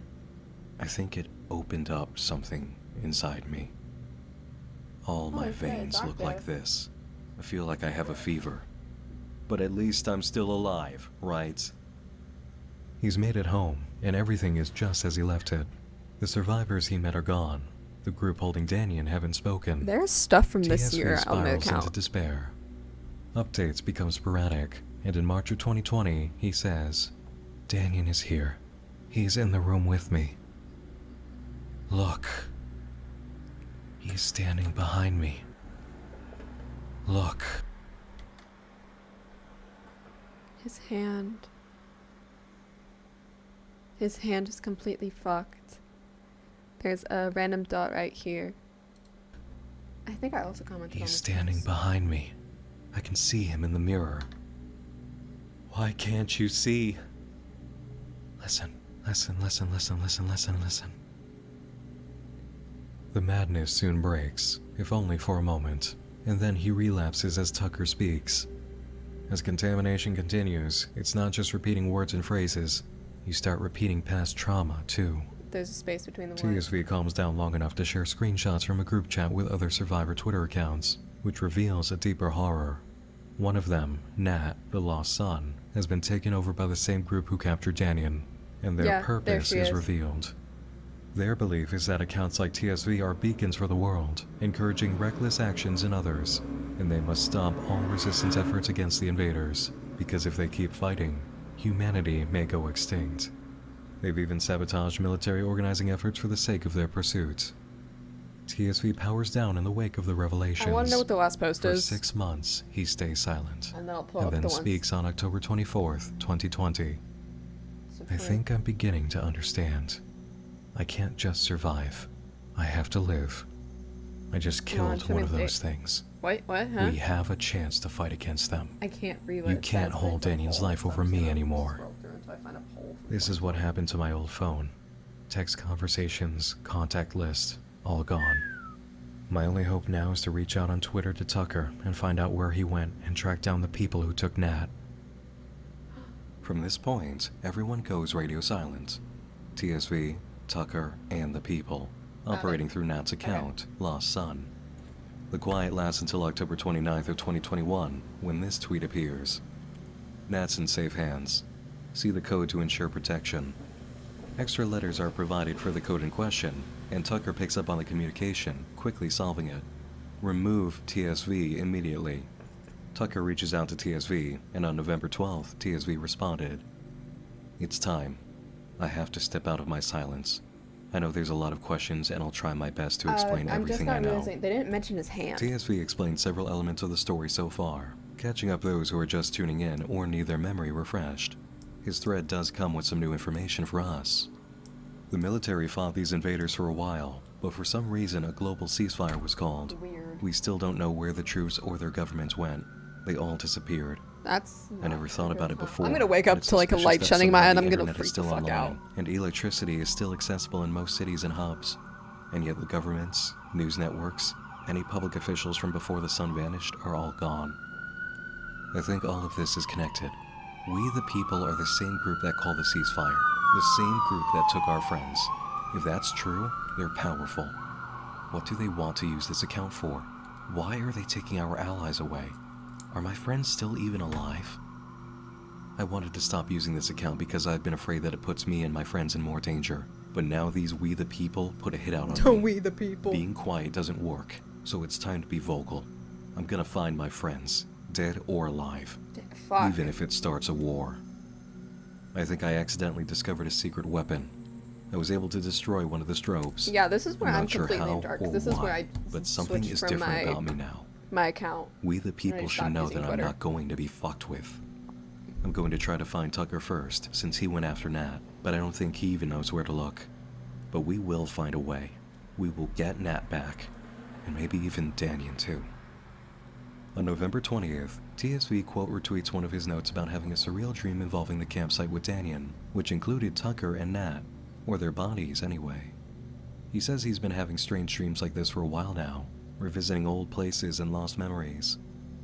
I think it opened up something inside me. All my veins look like this. I feel like I have a fever. But at least I'm still alive, right? He's made it home, and everything is just as he left it. The survivors he met are gone. The group holding Danyan haven't spoken. There's stuff from this TSV year on the spirals into account. despair. Updates become sporadic, and in March of 2020, he says, Danyan is here. He's in the room with me. Look. He's standing behind me. Look. His hand. His hand is completely fucked. There's a random dot right here. I think I also commented on He's this. standing behind me. I can see him in the mirror. Why can't you see? Listen, listen, listen, listen, listen, listen, listen. The madness soon breaks, if only for a moment, and then he relapses as Tucker speaks. As contamination continues, it's not just repeating words and phrases. You start repeating past trauma, too. There's a space between the words. TSV calms down long enough to share screenshots from a group chat with other survivor Twitter accounts, which reveals a deeper horror. One of them, Nat, the lost son, has been taken over by the same group who captured Danyan, and their purpose is revealed. Their belief is that accounts like TSV are beacons for the world, encouraging reckless actions in others, and they must stop all resistance efforts against the invaders, because if they keep fighting, humanity may go extinct. They've even sabotaged military organizing efforts for the sake of their pursuit. TSV powers down in the wake of the revelations. I want to know what the last post For is. 6 months, he stays silent, And then I'll pull and up then the ones. speaks on October 24th, 2020. I think I'm beginning to understand. I can't just survive. I have to live. I just killed one of those things. What? Huh? We have a chance to fight against them. I can't read what You it can't says, hold but it's a Danyan's poll, life so over I'm just me gonna anymore. scroll through until I find a poll for This is what happened to my old phone. Text conversations, contact list, all gone. My only hope now is to reach out on Twitter to Tucker and find out where he went and track down the people who took Nat. From this point, everyone goes radio silent. TSV, Tucker, and the people, operating through Nat's account, Lost Son. The quiet lasts until October 29th of 2021, when this tweet appears. Nat's in safe hands. See the code to ensure protection. Extra letters are provided for the code in question, and Tucker picks up on the communication, quickly solving it. Remove TSV immediately. Tucker reaches out to TSV, and on November 12th, TSV responded. It's time. I have to step out of my silence. I know there's a lot of questions, and I'll try my best to explain everything I know. Realizing they didn't mention his hand. TSV explained several elements of the story so far, catching up those who are just tuning in or need their memory refreshed. His thread does come with some new information for us. The military fought these invaders for a while, but for some reason a global ceasefire was called. Weird. We still don't know where the troops or their governments went. They all disappeared. That's. I never thought about it before. I'm gonna wake but up it's to like a suspicious light that shining my somehow head. the I'm gonna internet is freak the still fuck out. online, and electricity is still accessible in most cities and hubs. And yet the governments, news networks, any public officials from before the sun vanished are all gone. I think all of this is connected. We the people are the same group that called the ceasefire, the same group that took our friends. If that's true, they're powerful. What do they want to use this account for? Why are they taking our allies away? Are my friends still even alive? I wanted to stop using this account because I've been afraid that it puts me and my friends in more danger. But now these we the people put a hit out on me. We the people. Being quiet doesn't work, so it's time to be vocal. I'm gonna find my friends, dead or alive. Fuck. Even if it starts a war. I think I accidentally discovered a secret weapon. I was able to destroy one of the strobes. Yeah, this is where I'm not sure completely how in dark. or This is why, where I but something switched is from different about me now. my account. We the I people should stopped know using that I'm Twitter. not going to be fucked with. I'm going to try to find Tucker first, since he went after Nat, but I don't think he even knows where to look. But we will find a way. We will get Nat back, and maybe even Danyan too. On November 20th, TSV quote retweets one of his notes about having a surreal dream involving the campsite with Danyan, which included Tucker and Nat, or their bodies anyway. He says he's been having strange dreams like this for a while now, revisiting old places and lost memories.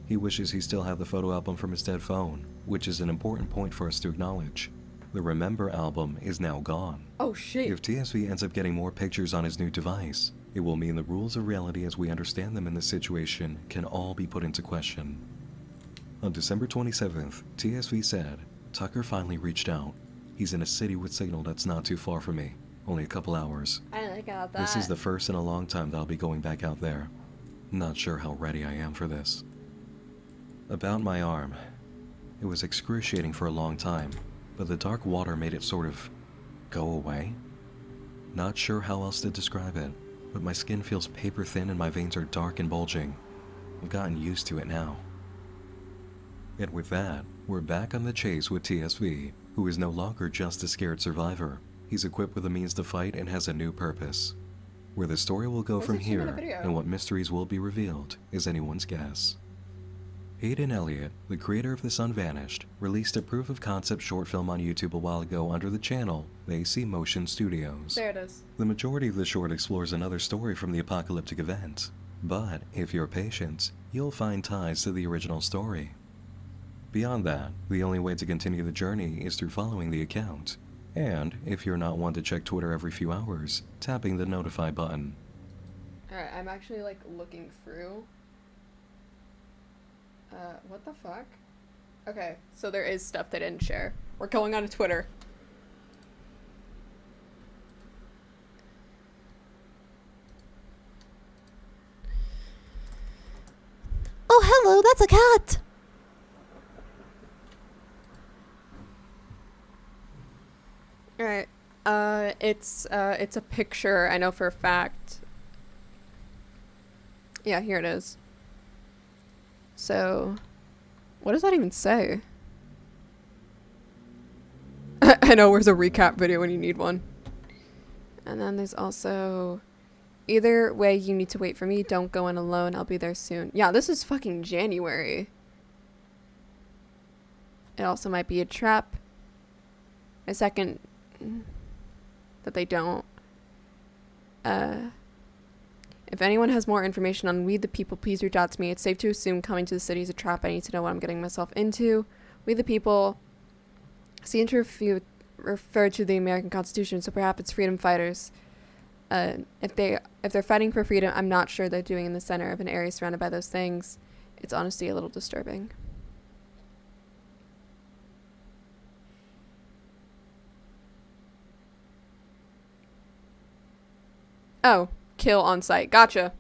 He wishes he still had the photo album from his dead phone, which is an important point for us to acknowledge. the Remember album is now gone. Oh shit. If TSV ends up getting more pictures on his new device, it will mean the rules of reality as we understand them in this situation can all be put into question. On December 27th, TSV said, Tucker finally reached out. He's in a city with signal that's not too far from me. Only a couple hours. I got that. This is the first in a long time that I'll be going back out there. Not sure how ready I am for this. About my arm. It was excruciating for a long time, but the dark water made it sort of go away. Not sure how else to describe it, but my skin feels paper thin and my veins are dark and bulging. I've gotten used to it now. And with that, we're back on the chase with TSV, who is no longer just a scared survivor. He's equipped with a means to fight and has a new purpose. Where the story will go from here, and what mysteries will be revealed, is anyone's guess. Hayden Elliott, the creator of The Sun Vanished, released a proof-of-concept short film on YouTube a while ago under the channel They See Motion Studios. There it is. The majority of the short explores another story from the apocalyptic event, but if you're patient, you'll find ties to the original story. Beyond that, the only way to continue the journey is through following the account, and if you're not one to check Twitter every few hours, tapping the notify button. Alright, I'm actually like looking through. What the fuck? Okay, so there is stuff they didn't share. We're going on to Twitter. Oh, hello, that's a cat! Alright, it's a picture, I know for a fact. Yeah, here it is. So, what does that even say? I know, where's a recap video when you need one? And then there's also, either way, you need to wait for me. Don't go in alone. I'll be there soon. Yeah, this is fucking January. It also might be a trap. A second that they don't. If anyone has more information on We the People, please reach out to me. It's safe to assume coming to the city is a trap. I need to know what I'm getting myself into. We the People seem to refer to the American Constitution, so perhaps it's freedom fighters. If they're fighting for freedom, I'm not sure they're doing in the center of an area surrounded by those things. It's honestly a little disturbing. Oh, kill on site. Gotcha.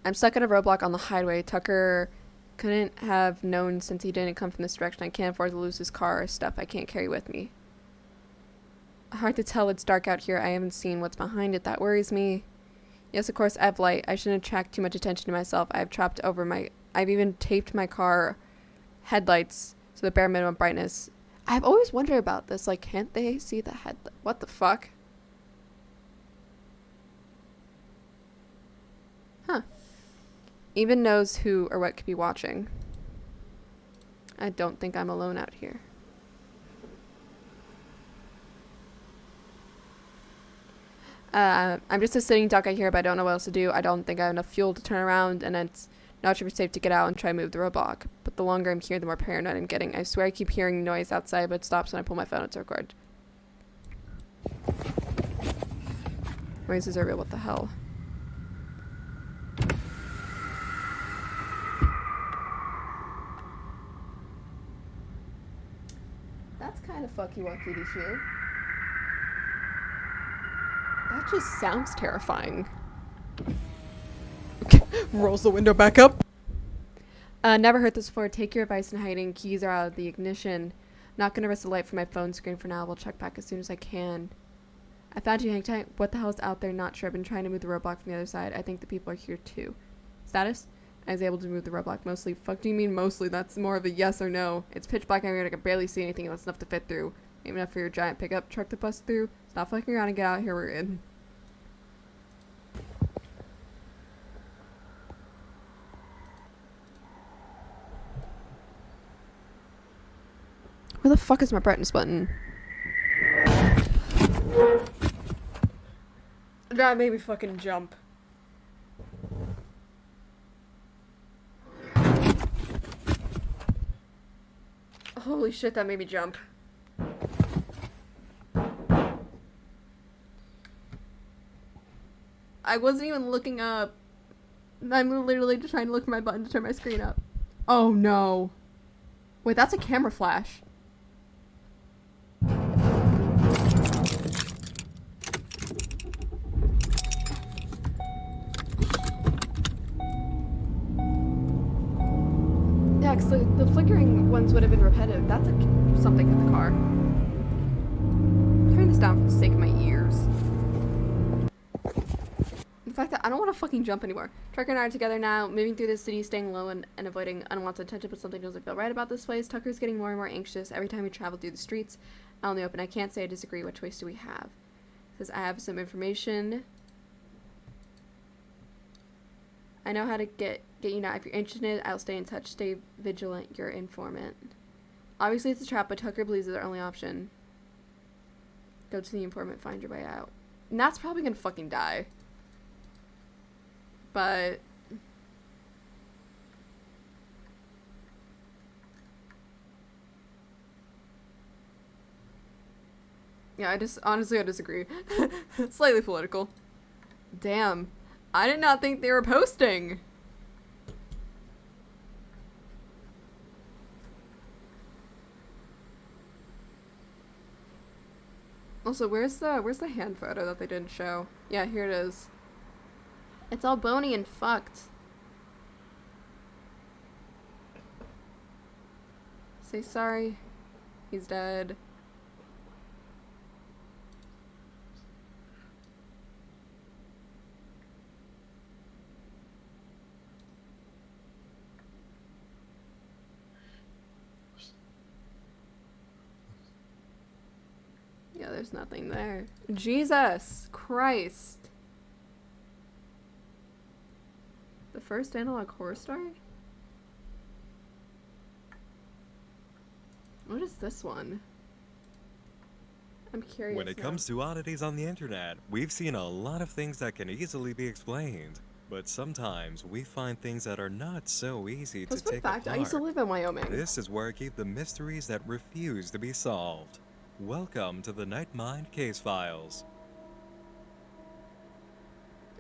I'm stuck at a roadblock on the highway. Tucker couldn't have known since he didn't come from this direction. I can't afford to lose his car or stuff I can't carry with me. Hard to tell. It's dark out here. I haven't seen what's behind it. That worries me. Yes, of course, I have light. I shouldn't attract too much attention to myself. I've even taped my car headlights to the bare minimum brightness. I've always wondered about this. Like, can't they see the headlight? What the fuck? Huh. Even knows who or what could be watching. I don't think I'm alone out here. I'm just a sitting duck out here, but I don't know what else to do. I don't think I have enough fuel to turn around, and it's not super safe to get out and try to move the roadblock. But the longer I'm here, the more paranoid I'm getting. I swear I keep hearing noise outside, but it stops when I pull my phone out to record. Noises are real. What the hell? That's kind of fucky-wucky to hear. That just sounds terrifying. Okay, rolls the window back up. Never heard this before. Take your advice in hiding. Keys are out of the ignition. Not gonna risk the light from my phone screen for now. We'll check back as soon as I can. I found you. Hang tight. What the hell is out there? Not sure. I've been trying to move the roadblock from the other side. I think the people are here too. Status? I was able to move the roadblock mostly. Fuck do you mean mostly? That's more of a yes or no. It's pitch black out here. I can barely see anything that's enough to fit through. Maybe enough for your giant pickup truck to bust through. Stop fucking around and get out here. We're in. Where the fuck is my brightness button? That made me fucking jump. Holy shit, that made me jump. I wasn't even looking up. I'm literally just trying to look for my button to turn my screen up. Oh no. Wait, that's a camera flash. Yeah, because the flickering ones would have been repetitive. That's something in the car. Turn this down for the sake of my ears. The fact that I don't want to fucking jump anymore. Tucker and I are together now, moving through the city, staying low and avoiding unwanted attention, but something doesn't feel right about this place. Tucker's getting more and more anxious every time we travel through the streets out in the open. I can't say I disagree. What choice do we have? It says, I have some information. I know how to get you now. If you're interested, I'll stay in touch. Stay vigilant. Your informant. Obviously, it's a trap, but Tucker believes it's our only option. Go to the informant, find your way out. And that's probably gonna fucking die. But yeah, I disagree. Slightly political. Damn. I did not think they were posting. Also, where's the hand photo that they didn't show? Yeah, here it is. It's all bony and fucked. Say sorry. He's dead. Yeah, there's nothing there. Jesus Christ. The first analog horror story? What is this one? I'm curious. When it comes to oddities on the internet, we've seen a lot of things that can easily be explained. But sometimes we find things that are not so easy to take apart. I used to live in Wyoming. This is where I keep the mysteries that refuse to be solved. Welcome to the Night Mind Case Files.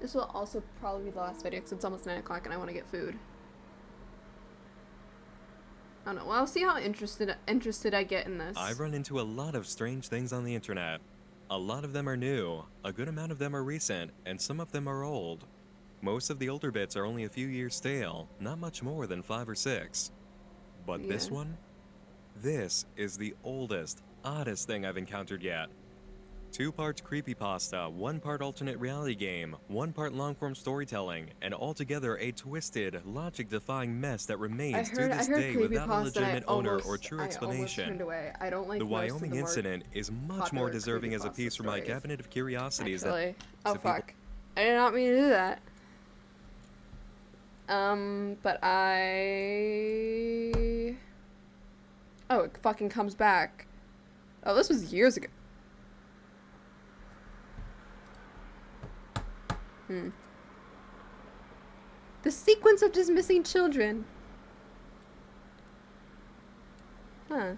This will also probably be the last video because it's almost 9 o'clock and I want to get food. I don't know. Well, I'll see how interested I get in this. I run into a lot of strange things on the internet. A lot of them are new, a good amount of them are recent, and some of them are old. Most of the older bits are only a few years stale, not much more than 5 or 6. But this one? This is the oldest, oddest thing I've encountered yet. 2 parts creepypasta, 1 part alternate reality game, 1 part long-form storytelling, and altogether a twisted, logic-defying mess that remains to this day without a legitimate owner or true explanation. I don't like the Wyoming incident is much more deserving as a piece from my cabinet of curiosities. Actually, oh fuck. I did not mean to do that. But oh, it fucking comes back. Oh, this was years ago. The sequence of just missing children. Huh.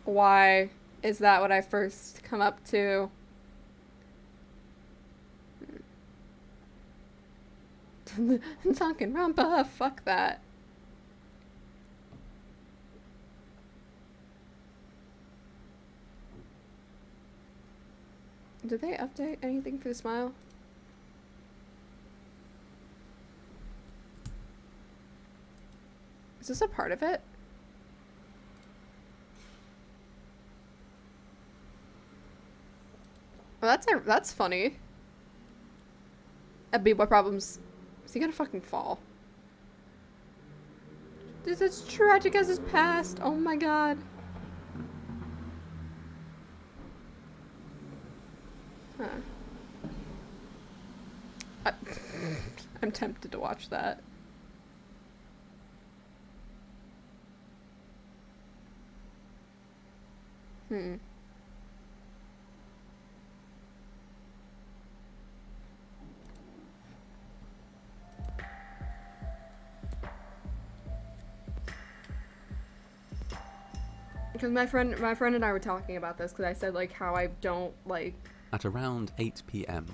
Why is that what I first come up to? Danganronpa, fuck that. Did they update anything for the Smile? Is this a part of it? Well, that's funny. Abby, what problems? Is he gonna fucking fall? This is tragic as his past. Oh my god. Huh. I'm tempted to watch that. Because my friend and I were talking about this, because I said, like, how I don't, like... At around 8 p.m.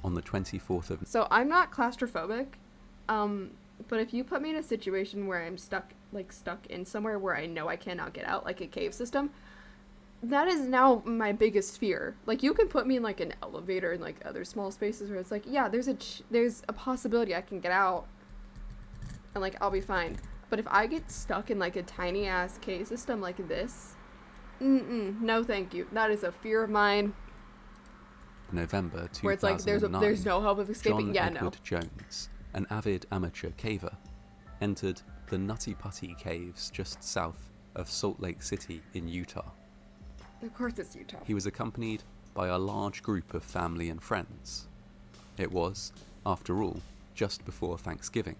on the 24th of... So I'm not claustrophobic, but if you put me in a situation where I'm stuck in somewhere where I know I cannot get out, like a cave system, that is now my biggest fear. Like, you can put me in, like, an elevator and, like, other small spaces where it's like, yeah, there's a possibility I can get out, and, like, I'll be fine. But if I get stuck in, like, a tiny-ass cave system like this, no thank you. That is a fear of mine. November 2009, where it's like, there's no hope of escaping. John Edward Jones, an avid amateur caver, entered the Nutty Putty Caves just south of Salt Lake City in Utah. Of course it's Utah. He was accompanied by a large group of family and friends. It was, after all, just before Thanksgiving.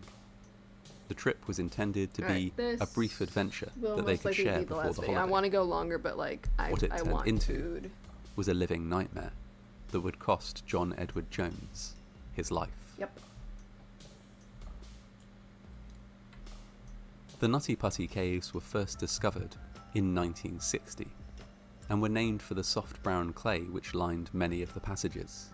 The trip was intended to be a brief adventure that they could share before the holiday. I want to go longer, but, like, what it turned into food. Was a living nightmare that would cost John Edward Jones his life. Yep. The Nutty Putty Caves were first discovered in 1960 and were named for the soft brown clay which lined many of the passages.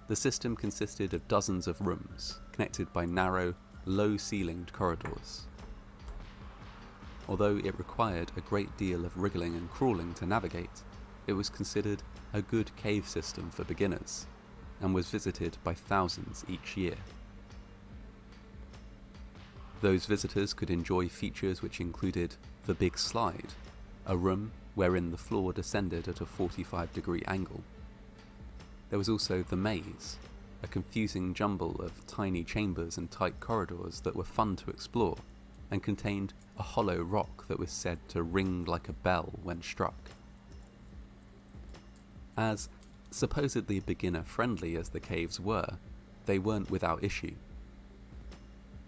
The system consisted of dozens of rooms connected by narrow, low-ceilinged corridors. Although it required a great deal of wriggling and crawling to navigate, it was considered a good cave system for beginners and was visited by thousands each year. Those visitors could enjoy features which included the Big Slide, a room wherein the floor descended at a 45-degree angle. There was also the Maze, a confusing jumble of tiny chambers and tight corridors that were fun to explore and contained a hollow rock that was said to ring like a bell when struck. As supposedly beginner-friendly as the caves were, they weren't without issue.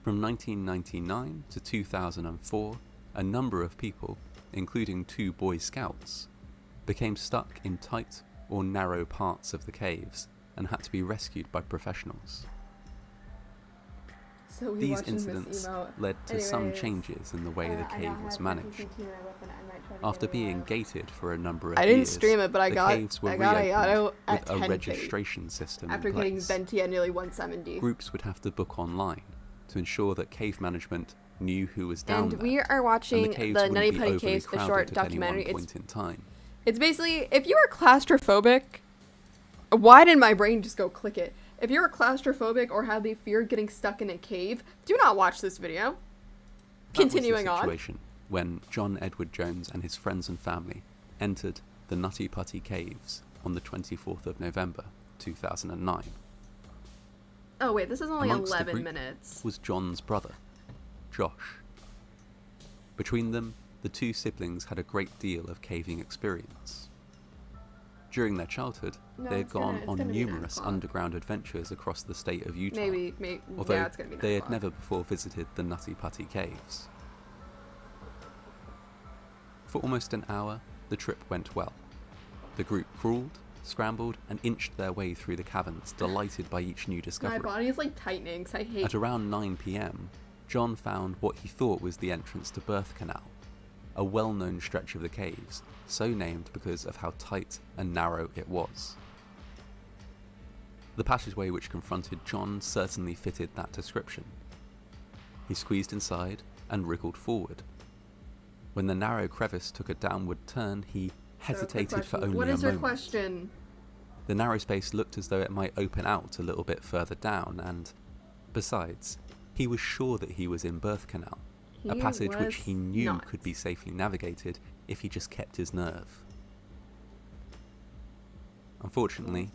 From 1999 to 2004, a number of people, including 2 Boy Scouts, became stuck in tight or narrow parts of the caves and had to be rescued by professionals. So these incidents led to some changes in the way the cave was managed. After being gated for a number of years, I didn't stream it, but I got reopened at with a registration system after in place. getting Venti at nearly 170. Groups would have to book online to ensure that cave management knew who was down there. And we are watching the Nutty Putty Caves, a short documentary. It's basically, if you are claustrophobic, why didn't my brain just go click it? If you're claustrophobic or have the fear of getting stuck in a cave, do not watch this video. Continuing on. That was the situation when John Edward Jones and his friends and family entered the Nutty Putty Caves on the 24th of November, 2009. Oh wait, this is only Amongst 11 the group minutes. Was John's brother, Josh. Between them, the 2 siblings had a great deal of caving experience. During their childhood, they had gone on numerous underground adventures across the state of Utah, although they had never before visited the Nutty Putty Caves. For almost an hour, the trip went well. The group crawled, scrambled, and inched their way through the caverns, delighted by each new discovery. My body is like tightening, because I hate... At around 9 p.m, John found what he thought was the entrance to Birth Canal, a well-known stretch of the caves, so named because of how tight and narrow it was. The passageway which confronted John certainly fitted that description. He squeezed inside and wriggled forward. When the narrow crevice took a downward turn, he hesitated for only a moment. What is your question? The narrow space looked as though it might open out a little bit further down, and besides, he was sure that he was in Birth Canal, a passage which he knew could be safely navigated if he just kept his nerve. Unfortunately,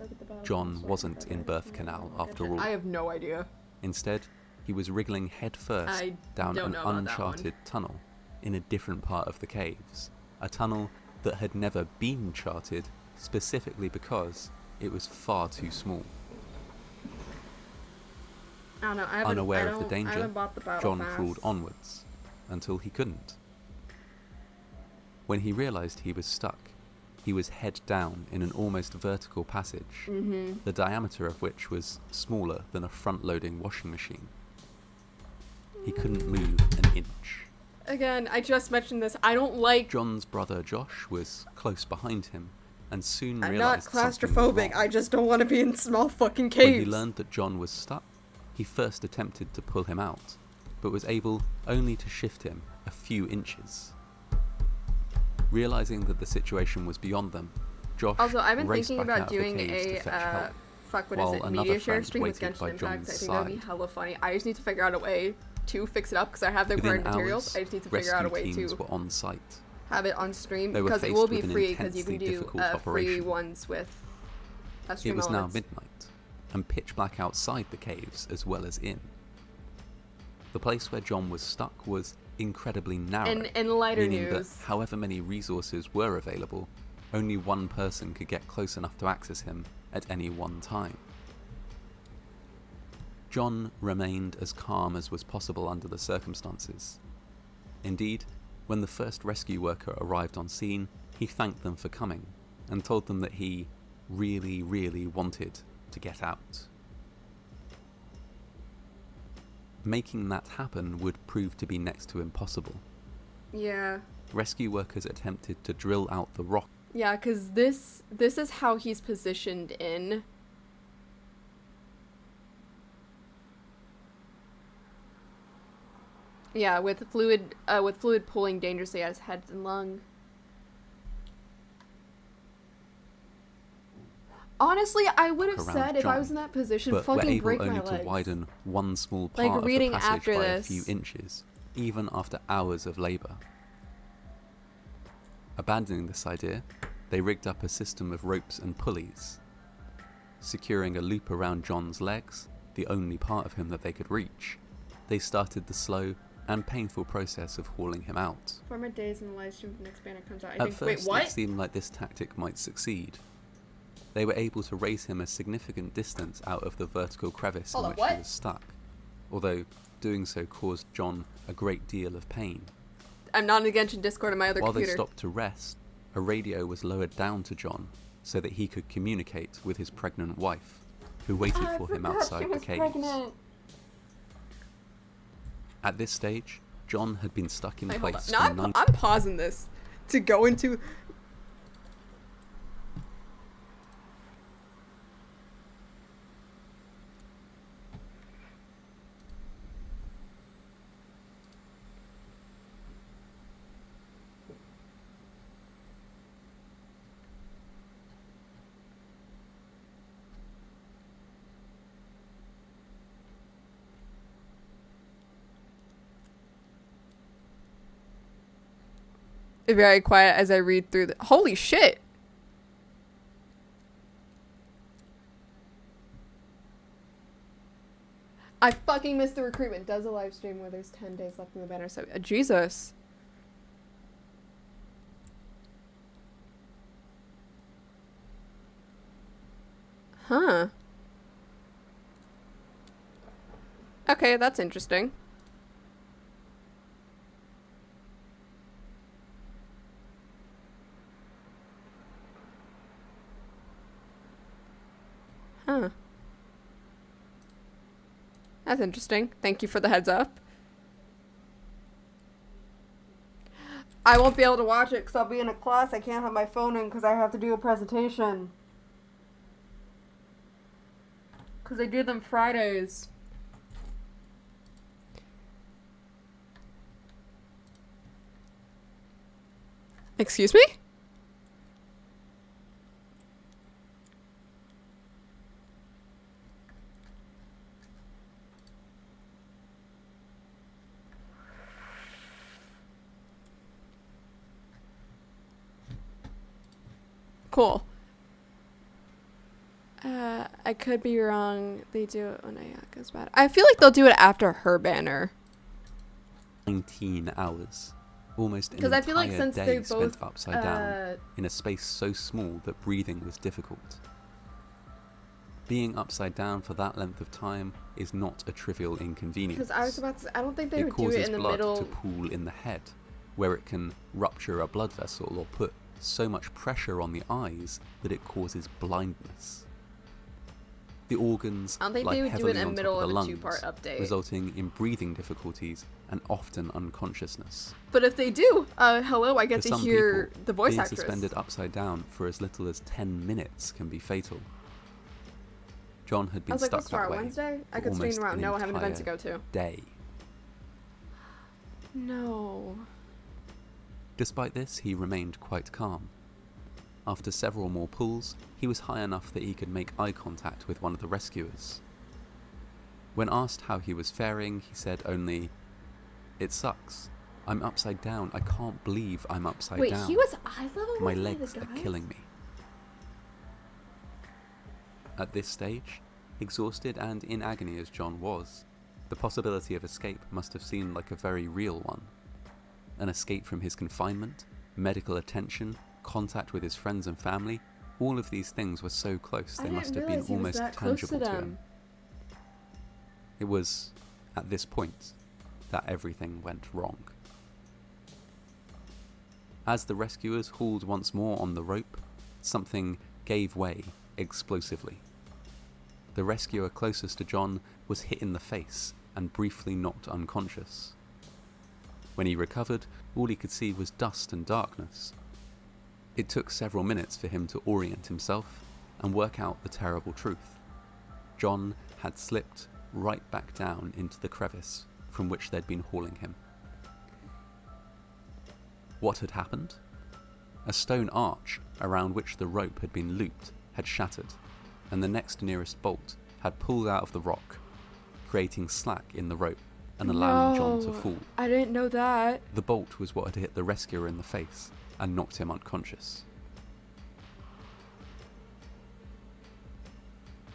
John wasn't in Birth Canal after all. I have no idea. Instead, he was wriggling headfirst down an uncharted tunnel in a different part of the caves, a tunnel that had never been charted specifically because it was far too small. I don't know, Unaware of the danger, John crawled onwards until he couldn't. When he realised he was stuck, he was head down in an almost vertical passage, the diameter of which was smaller than a front-loading washing machine. He couldn't move an inch. Again, I just mentioned this. I don't like... John's brother Josh was close behind him and soon I'm not realized something was claustrophobic. wrong. I just don't want to be in small fucking caves. When he learned that John was stuck, he first attempted to pull him out, but was able only to shift him a few inches. Realizing that the situation was beyond them, Josh Also, I've been raced thinking back about out of the doing caves to a, fetch help, while media another share friend stream with waited by Genshin Impact. I John's think that would be side. hella funny. I just need to figure out a way to fix it up because I have the Within current materials. hours, I just need to figure out a way rescue teams to were on site. have it on stream They were because it faced will be with an free because you can intensely do difficult free operation. ones with It stream was now elements. midnight, and pitch black outside the caves as well as in. The place where John was stuck was incredibly narrow, In lighter meaning news, that however many resources were available, only one person could get close enough to access him at any one time. John remained as calm as was possible under the circumstances. Indeed, when the first rescue worker arrived on scene, he thanked them for coming and told them that he really, really wanted to get out. Making that happen would prove to be next to impossible. yeah. Rescue workers attempted to drill out the rock. Yeah, because this is how he's positioned in. Yeah, with fluid pulling dangerously at his head and lung. Honestly, I would have around said if I John, was in that position, but were fucking able break only my to legs. widen one small Like, part of reading the passage after by this. a few inches, even after hours of labour. Abandoning this idea, they rigged up a system of ropes and pulleys. Securing a loop around John's legs, the only part of him that they could reach, they started the slow and painful process of hauling him out. Former days in the live stream, the next banner comes out. At first, it seemed like this tactic might succeed. They were able to raise him a significant distance out of the vertical crevice in which he was stuck, although doing so caused John a great deal of pain. I'm not in the Genshin Discord on my other While computer. they stopped to rest, a radio was lowered down to John so that he could communicate with his pregnant wife, who waited for him outside the caves. Pregnant. At this stage, John had been stuck in Wait, hold place on. for No, 9 I'm pausing this to go into. Very quiet as I read through the. Holy shit! I fucking missed the recruitment. Does a live stream where there's 10 days left in the banner. So, Jesus. Huh. Okay, that's interesting. Huh. That's interesting. Thank you for the heads up. I won't be able to watch it because I'll be in a class. I can't have my phone in because I have to do a presentation. Because I do them Fridays. Excuse me? Cool. I could be wrong. They do it when Ayaka's bad. I feel like they'll do it after her banner. 19 hours. Almost an 'Cause I feel like entire since day they spent both, upside down in a space so small that breathing was difficult. Being upside down for that length of time is not a trivial inconvenience. Because I was about to say, I don't think they It would do causes it in the blood middle. to pool in the head, where it can rupture a blood vessel or put so much pressure on the eyes that it causes blindness. The organs, I don't think lie they would do heavily it in the on top middle of of the a two-part lungs, update. resulting in breathing difficulties and often unconsciousness. But if they do, hello, I get For to some hear people, the voice being actress. suspended upside down for as little as 10 minutes can be fatal. John had I been was like, stuck what's tomorrow, that way Wednesday? I for could stay almost around. an No, I have an event to entire go to. day. No. Despite this, he remained quite calm. After several more pulls, he was high enough that he could make eye contact with one of the rescuers. When asked how he was faring, he said only, "It sucks. I'm upside down. I can't believe I'm upside down. Wait, he was eye level My with one of legs the are guys? killing me." At this stage, exhausted and in agony as John was, the possibility of escape must have seemed like a very real one. An escape from his confinement, medical attention, contact with his friends and family, all of these things were so close they must have been almost tangible to him. It was at this point that everything went wrong. As the rescuers hauled once more on the rope, something gave way explosively. The rescuer closest to John was hit in the face and briefly knocked unconscious. When he recovered, all he could see was dust and darkness. It took several minutes for him to orient himself and work out the terrible truth. John had slipped right back down into the crevice from which they'd been hauling him. What had happened? A stone arch around which the rope had been looped had shattered, and the next nearest bolt had pulled out of the rock, creating slack in the rope and allowing John to fall. I didn't know that. The bolt was what had hit the rescuer in the face and knocked him unconscious.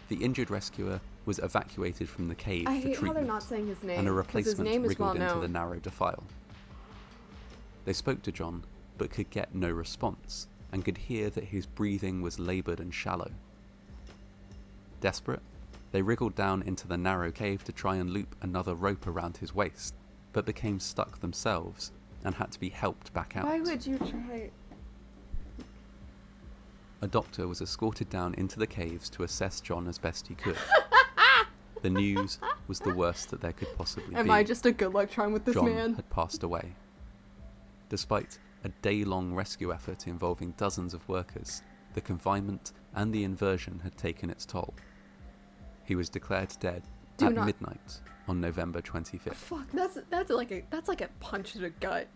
The injured rescuer was evacuated from the cave I for hate how they're treatment, not saying his name, and a 'cause his replacement name is wriggled well into the known. narrow defile. They spoke to John, but could get no response, and could hear that his breathing was laboured and shallow. Desperate, they wriggled down into the narrow cave to try and loop another rope around his waist, but became stuck themselves and had to be helped back out. Why would you try? A doctor was escorted down into the caves to assess John as best he could. The news was the worst that there could possibly be. Am I just a good luck charm with this John man? had passed away. Despite a day-long rescue effort involving dozens of workers, the confinement and the inversion had taken its toll. He was declared dead at midnight on November 25th. Fuck, that's like a punch to the gut.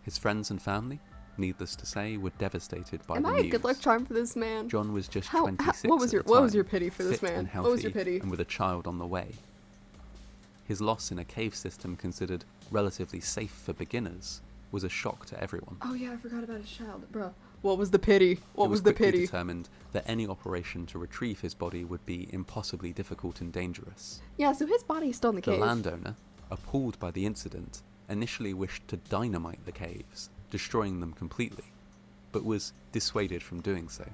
His friends and family, needless to say, were devastated by Am the I news. a good luck charm for this man? John was just How- 26 what was at your- the what was time, your pity for this fit man? and What was your healthy, pity? and with a child on the way. His loss in a cave system considered relatively safe for beginners was a shock to everyone. Oh yeah, I forgot about his child, bro. What was the pity? What It was the quickly pity? determined that any operation to retrieve his body would be impossibly difficult and dangerous. Yeah, so his body's still in the The cave. landowner, appalled by the incident, initially wished to dynamite the caves, destroying them completely, but was dissuaded from doing so.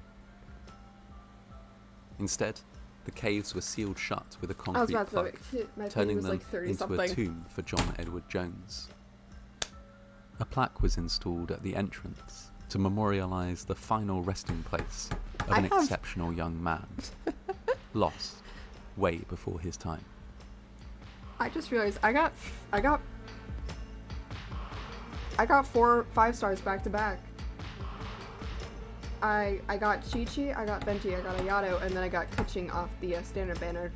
Instead, the caves were sealed shut with a I was concrete about to plug, say, my pity turning was them like 30 into a something. tomb for John Edward Jones. A plaque was installed at the entrance to memorialise the final resting place of an exceptional young man, lost way before his time. I just realized I got 4 5-stars back to back. I got Chi-Chi, I got Venti, I got Ayato, and then I got Kuching off the standard banner.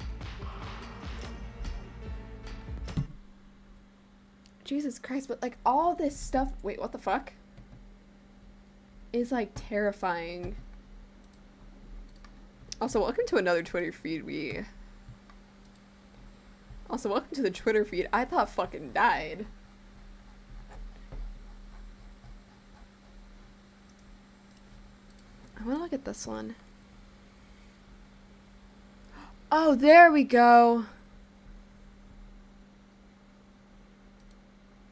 Jesus Christ, but like all this stuff, wait, what the fuck? Is like terrifying. Also, welcome to another Twitter feed. Also, welcome to the Twitter feed. I thought fucking died. I want to look at this one. Oh, there we go.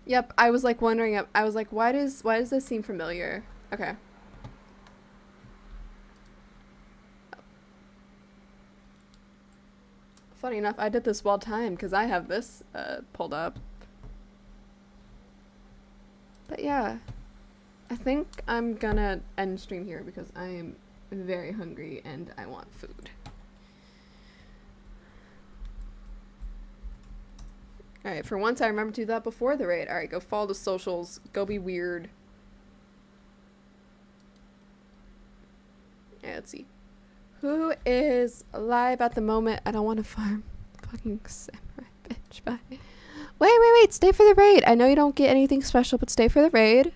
Yep, I was like wondering, I was like, why does this seem familiar? Okay. Funny enough, I did this well timed because I have this pulled up. But yeah, I think I'm gonna end stream here because I am very hungry and I want food. Alright, for once I remember to do that before the raid. Alright, go follow the socials. Go be weird. Yeah, let's see. Who is alive at the moment? I don't want to farm. Fucking samurai bitch. Bye. Wait. Stay for the raid. I know you don't get anything special, but stay for the raid.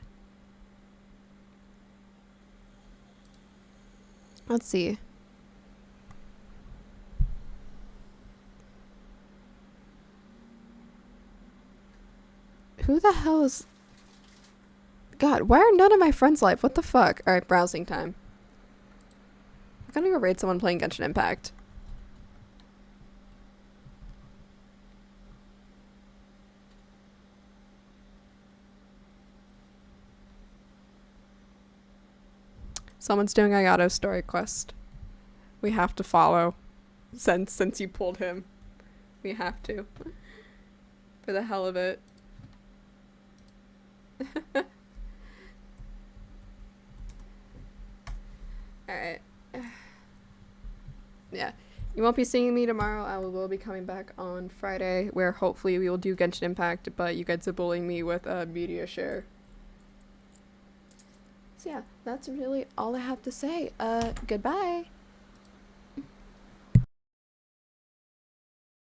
Let's see. Who the hell is... God, why are none of my friends live? What the fuck? Alright, browsing time. I'm gonna go raid someone playing Genshin Impact. Someone's doing Ayato story quest. We have to follow. Since you pulled him. We have to. For the hell of it. Alright. Yeah. You won't be seeing me tomorrow. I will be coming back on Friday, where hopefully we will do Genshin Impact, but you guys are bullying me with a media share. So yeah, that's really all I have to say. Goodbye.